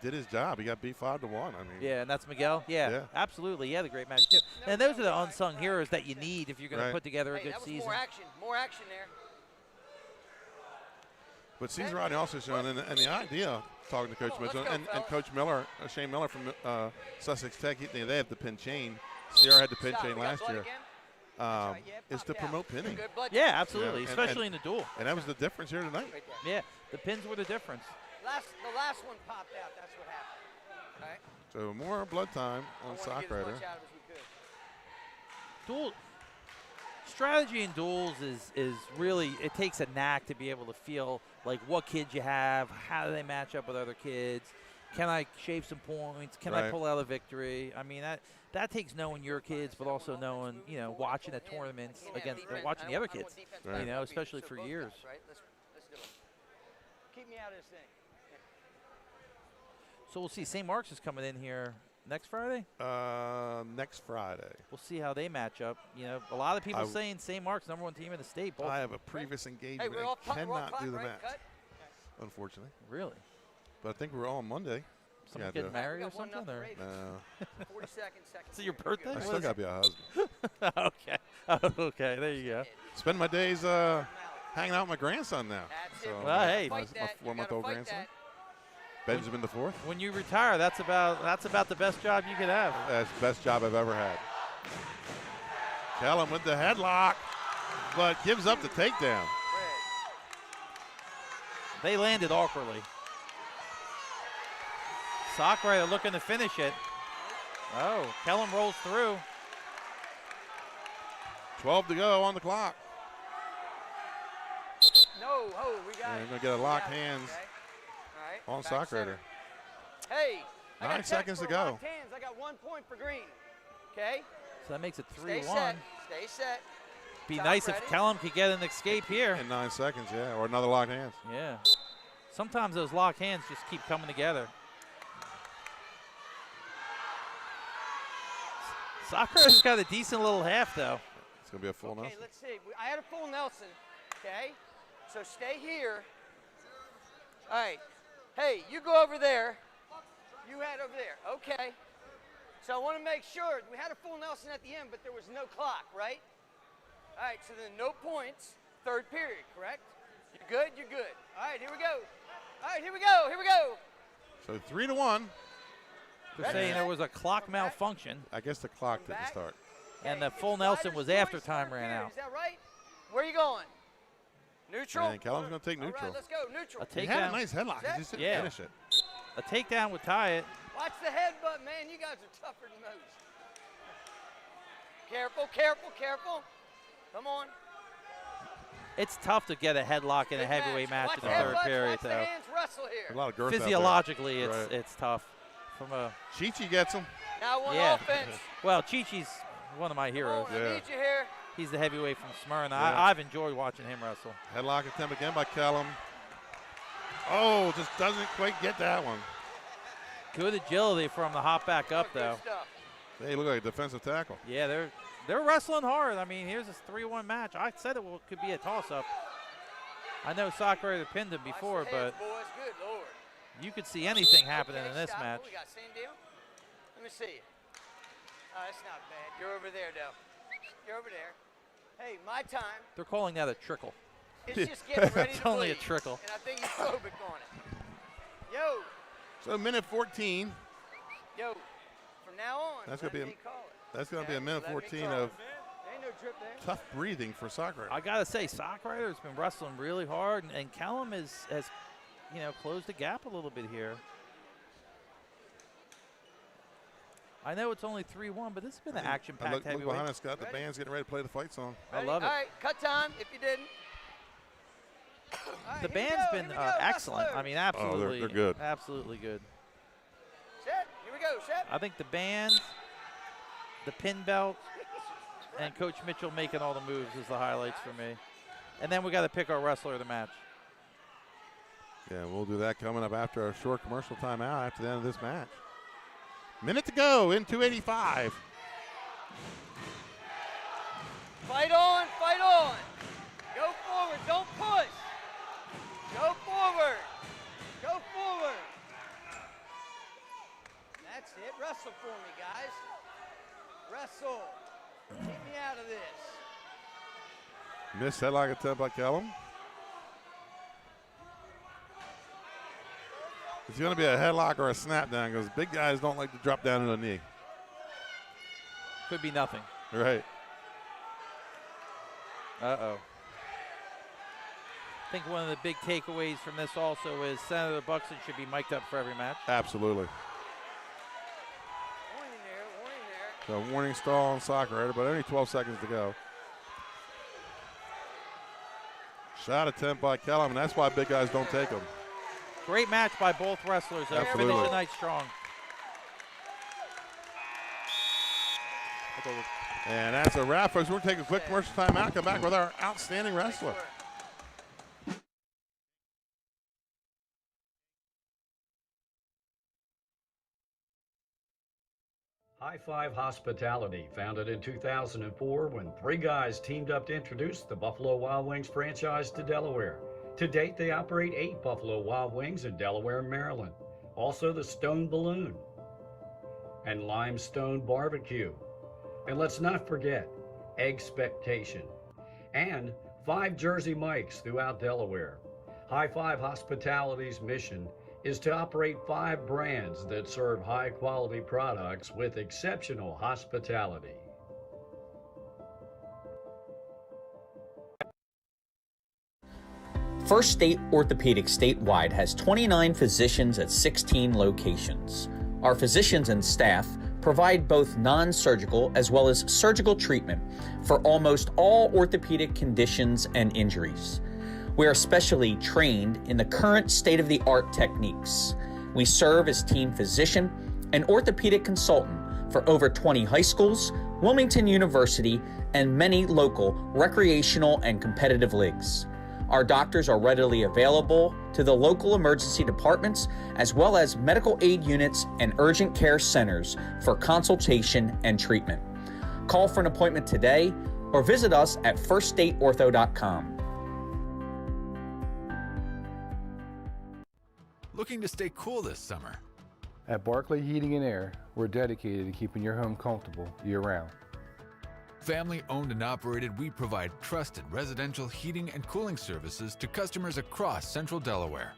did his job. He got beat 5-1. I mean, Yeah, and that's Miguel. Yeah, Yeah. absolutely. He had a great match too. And those are the unsung heroes that you need if you're going to Right. put together a Hey, good that was season. more action there. But Caesar Rodney also shown, and the idea, talking to Coach Come on, Mitchell let's go, and fellas. Coach Miller, Shane Miller from Sussex Tech, they have the pin chain. Sierra had the pin Stop, chain we got last blood year. again? Um, Yeah, is pop to down. promote pinning. Good blood. Yeah, absolutely, Yeah, and- especially in the duel. And that was the difference here tonight. Right there. Yeah, the pins were the difference. The last one popped out. That's what happened. All right. So more blood time I on want to Sock get as Rider. much out of as we could. Duel strategy in duels is really, it takes a knack to be able to feel like what kids you have, how do they match up with other kids, can I shave some points, can I Right. pull out a victory. I mean, that takes knowing your kids, but also knowing, watching the tournaments against, watching the other kids, Right. especially for years. Right? Let's do it. Keep me out of this thing. So we'll see. St. Mark's is coming in here next Friday. Next Friday. We'll see how they match up. A lot of people I- saying St. Mark's #1 team in the state. Both. I have a previous Hey, engagement we're off and cannot clock, do the right? match, Cut? unfortunately. Really? But I think we're all on Monday. Someone Yeah, getting I do. married We or got 1-0 something? Or? Ravens. No, 40 seconds. Is it your We're good. birthday? I What still is got to be a husband. Okay. Okay, there you go. Spend my days hanging out with my grandson now. That's So it. Well, hey. my Fight that. You 4-month-old gotta fight grandson. that. Benjamin the fourth. When you retire, that's about the best job you could have. That's the best job I've ever had. Kellum with the headlock, but gives up the takedown. Fred. They landed awkwardly. Sockrider looking to finish it. Oh, Kellum rolls through. 12 to go on the clock. No, we got And it. we're gonna get a We locked got it. hands Okay. All right. on back Sock center. Rider. Hey, I got 9 text seconds for to go. locked hands. I got 1 point for green. Okay. So that makes it Stay 3-1. set. Stay set. Be Top nice ready. if Kellum could get an escape here. In 9 seconds, yeah, or another locked hands. Yeah. Sometimes those lock hands just keep coming together. Sockrider's got a decent little half, though. It's gonna be a full Okay, Nelson. let's see. I had a full Nelson. Okay. So stay here. All right. Hey, you go over there. You head over there. Okay. So I want to make sure we had a full Nelson at the end, but there was no clock, right? All right. So then no points. Third period, correct? You good? You're good. All right. Here we go. All right. Here we go. Here we go. So 3 to 1. They're Ready, saying set, there was a clock come back. malfunction, I guess the clock didn't back. start. and the Okay, full it's Nelson rider's was after choice, time third ran period. out. Is that right? Where are you going? Neutral? And Kellum's gonna take All neutral. right, let's go. Neutral. A He had a takedown. nice headlock. He Set. just didn't Yeah. finish it. A takedown would tie it. Watch the headbutt, man. You guys are tougher than those. Careful, careful, careful. Come on. It's tough to get a headlock in a Good heavyweight match Watch in the the third headbutts, period, watch the though. hands wrestle here. A lot of girth out there. Physiologically, Right. it's tough. From a Chi-Chi gets him. Now one Yeah. offense. well, Chi-Chi's one of my Come heroes. on, I Yeah. need you here. He's the heavyweight from Smyrna. Yeah. I've enjoyed watching him wrestle. Headlock attempt again by Kellum. Oh, just doesn't quite get that one. Good agility from the hop back up, Good though. stuff. They look like a defensive tackle. Yeah, they're wrestling hard. I mean, here's this 3-1 match. I said it could be a toss-up. I know Sockrider pinned him before, Watch the hands, but boys. Good Lord. you could see anything happening Okay, in this stop. match. What we got, same deal? Let me see you. Oh, that's not bad. You're over there, though. You're over there. Hey, my time. They're calling that a trickle. It's just getting ready It's to only a bleed. trickle. And I think he's phobic on it. Yo, So minute 14. yo. From now on, That's let gonna be me call it. That's going to be a Okay? minute Let me 14 call of it. There ain't no drip there. tough breathing for Sockrider. I gotta say, Sockrider's been wrestling really hard, and Kellum has closed the gap a little bit here. I know it's only 3-1, but this has been an action-packed Look behind heavyweight. us, Scott. The Ready? band's getting ready to play the fight song. I Ready? love it. All right, cut time if you didn't. All right, The here we band's go, been here we go, excellent. wrestlers. I mean, absolutely, they're good. absolutely good. Set. Here we go, set. I think the band, the pin belt, and Coach Mitchell making all the moves is the highlights for me. And then we got to pick our wrestler of the match. Yeah, we'll do that coming up after a short commercial timeout after the end of this match. Minute to go in 285. Fight on, fight on. Go forward, don't push. Go forward. wrestle for me, guys. Wrestle. Keep me out of this. Missed headlock attempt by Kellum. It's going to be a headlock or a snap down because big guys don't like to drop down to the knee. Could be nothing. Right. Uh-oh. I think one of the big takeaways from this also is Senator Buxton should be mic'd up for every match. Absolutely. Warning there, warning there. So warning stall on soccer, but only 12 seconds to go. Shot attempt by Kellum, and that's why big guys don't take them. Great match by both wrestlers. Absolutely. Finish the night strong. And that's a wrap, folks. We're going to take a quick commercial timeout. Come back with our outstanding wrestler. High Five Hospitality, founded in 2004 when three guys teamed up to introduce the Buffalo Wild Wings franchise to Delaware. To date, they operate 8 Buffalo Wild Wings in Delaware and Maryland. Also the Stone Balloon and Limestone Barbecue. And let's not forget Expectation and 5 Jersey Mikes throughout Delaware. High Five Hospitality's mission is to operate 5 brands that serve high-quality products with exceptional hospitality. First State Orthopedic statewide has 29 physicians at 16 locations. Our physicians and staff provide both non-surgical as well as surgical treatment for almost all orthopedic conditions and injuries. We are specially trained in the current state-of-the-art techniques. We serve as team physician and orthopedic consultant for over 20 high schools, Wilmington University, and many local recreational and competitive leagues. Our doctors are readily available to the local emergency departments as well as medical aid units and urgent care centers for consultation and treatment. Call for an appointment today or visit us at firststateortho.com. Looking to stay cool this summer? At Barclay Heating and Air, we're dedicated to keeping your home comfortable year-round. Family owned and operated, we provide trusted residential heating and cooling services to customers across Central Delaware.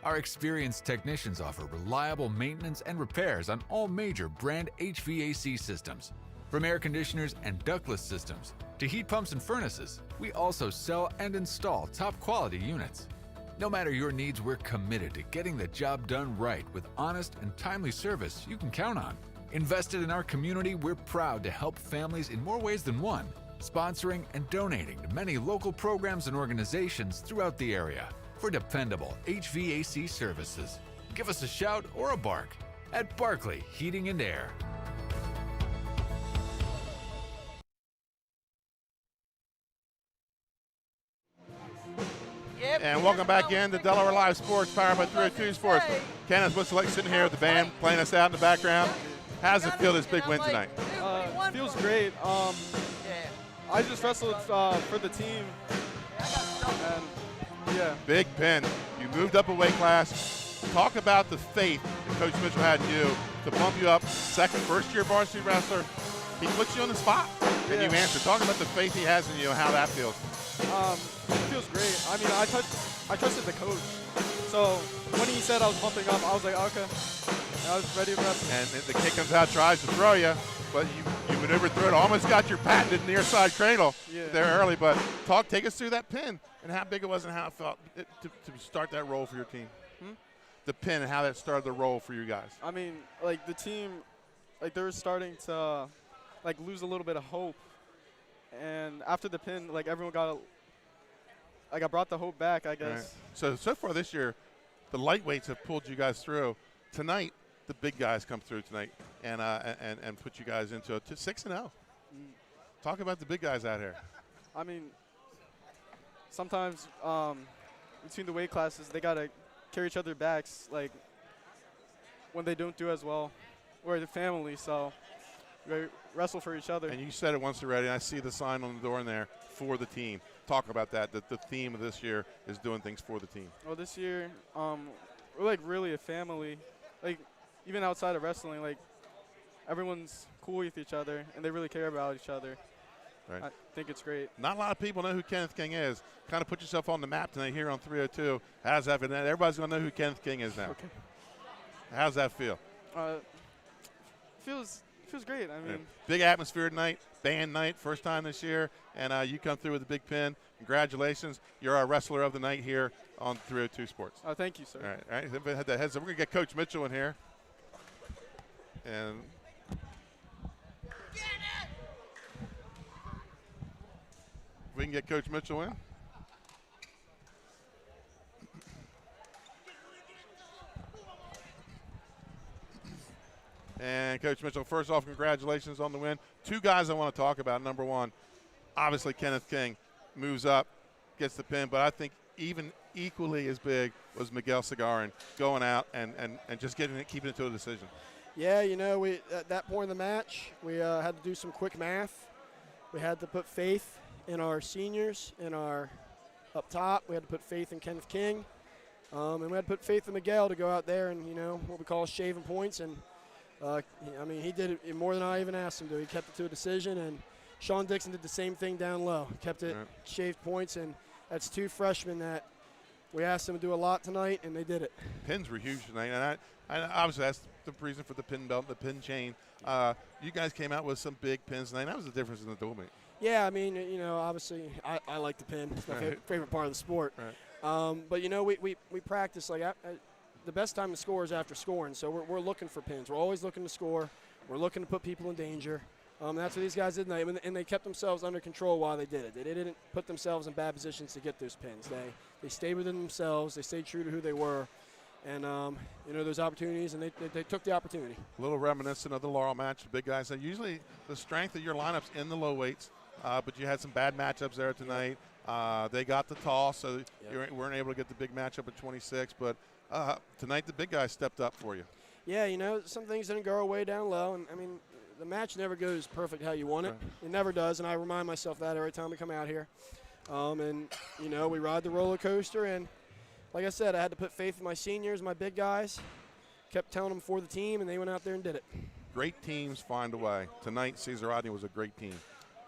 Our experienced technicians offer reliable maintenance and repairs on all major brand HVAC systems. From air conditioners and ductless systems to heat pumps and furnaces, we also sell and install top quality units. No matter your needs, we're committed to getting the job done right with honest and timely service you can count on. Invested in our community, we're proud to help families in more ways than one, sponsoring and donating to many local programs and organizations throughout the area for dependable HVAC services. Give us a shout or a bark at Barclay Heating and Air. And welcome back in to Delaware Live Sports, powered by 302 Sports. Kenneth Whistlake sitting here with the band, playing us out in the background. How does it feel, this big win tonight? Feels great. I just wrestled for the team. And yeah. Big pin. You moved up a weight class. Talk about the faith that Coach Mitchell had in you to bump you up. First-year varsity wrestler. He puts you on the spot, and you answer. Talk about the faith he has in you and how that feels. It feels great. I mean, I trusted the coach. So when he said I was bumping up, I was like, okay. And I was ready to wrestle. And the kid comes out, tries to throw you, but you maneuvered through it. Almost got your patented near side cradle there early. But take us through that pin and how big it was and how it felt to start that role for your team. The pin and how that started the role for you guys. I mean, like the team, like they were starting to like lose a little bit of hope. And after the pin, like everyone got, like I brought the hope back, I guess. Right. So far this year, the lightweights have pulled you guys through. Tonight, the big guys come through tonight and put you guys into 6-0. Talk about the big guys out here. I mean, sometimes between the weight classes, they gotta carry each other backs, like when they don't do as well. We're the family, so we wrestle for each other. And you said it once already, and I see the sign on the door in there, for the team. Talk about that the theme of this year is doing things for the team. Well, this year, we're like really a family. Like, even outside of wrestling, like, everyone's cool with each other, and they really care about each other. Right. I think it's great. Not a lot of people know who Kenneth King is. Kind of put yourself on the map tonight here on 302. How's that? Everybody's going to know who Kenneth King is now. Okay. How's that feel? Feels great. I mean, big atmosphere tonight, band night, first time this year, and you come through with a big pin. Congratulations. You're our wrestler of the night here on 302 Sports. Thank you, sir. All right. Everybody had that heads up. We're going to get Coach Mitchell in here. And we can get Coach Mitchell in. And Coach Mitchell, first off, congratulations on the win. Two guys I want to talk about. Number one, obviously Kenneth King moves up, gets the pin, but I think even equally as big was Miguel Segarin going out and just keeping it to a decision. Yeah, you know, we at that point in the match, we had to do some quick math. We had to put faith in our seniors, in our up top. We had to put faith in Kenneth King. And we had to put faith in Miguel to go out there and, you know, what we call shaving points. And, I mean, he did it more than I even asked him to. He kept it to a decision. And Sean Dixon did the same thing down low. Kept it shaved points. And that's two freshmen that we asked them to do a lot tonight, and they did it. Pins were huge tonight. And I obviously that's the reason for the pin belt, the pin chain. You guys came out with some big pins tonight. That was the difference in the dual meet. Yeah, I mean, you know, obviously I like the pin. It's my favorite part of the sport. Right. But, you know, we practice. Like the best time to score is after scoring. So we're looking for pins. We're always looking to score. We're looking to put people in danger. That's what these guys did tonight. And they kept themselves under control while they did it. They didn't put themselves in bad positions to get those pins. They stayed within themselves. They stayed true to who they were. And, you know, those opportunities, and they took the opportunity. A little reminiscent of the Laurel match, the big guys. And usually the strength of your lineups in the low weights, but you had some bad matchups there tonight. They got the toss, so you weren't able to get the big matchup at 26. But tonight the big guys stepped up for you. Yeah, you know, some things didn't go our way down low. And, I mean, the match never goes perfect how you want it. It never does, and I remind myself that every time we come out here. And, you know, we ride the roller coaster, and like I said, I had to put faith in my seniors, my big guys. Kept telling them for the team, and they went out there and did it. Great teams find a way. Tonight, Caesar Rodney was a great team.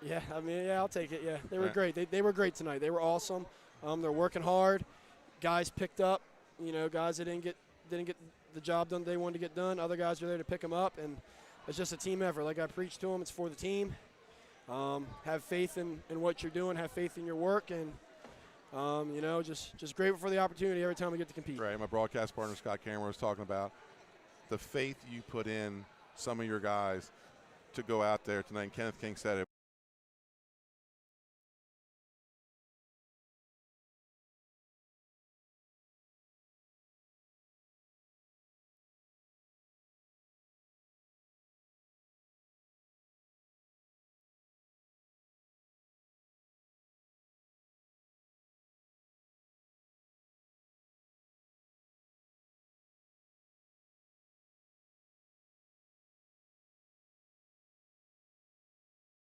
Yeah, I mean, yeah, I'll take it. Yeah, they were great. They were great tonight. They were awesome. They're working hard. Guys picked up. You know, guys that didn't get the job done they wanted to get done. Other guys are there to pick them up, and it's just a team effort. Like I preached to them, it's for the team. Have faith in what you're doing. Have faith in your work, and you know, just grateful for the opportunity every time we get to compete. Right. My broadcast partner Scott Cameron was talking about the faith you put in some of your guys to go out there tonight. And Kenneth King said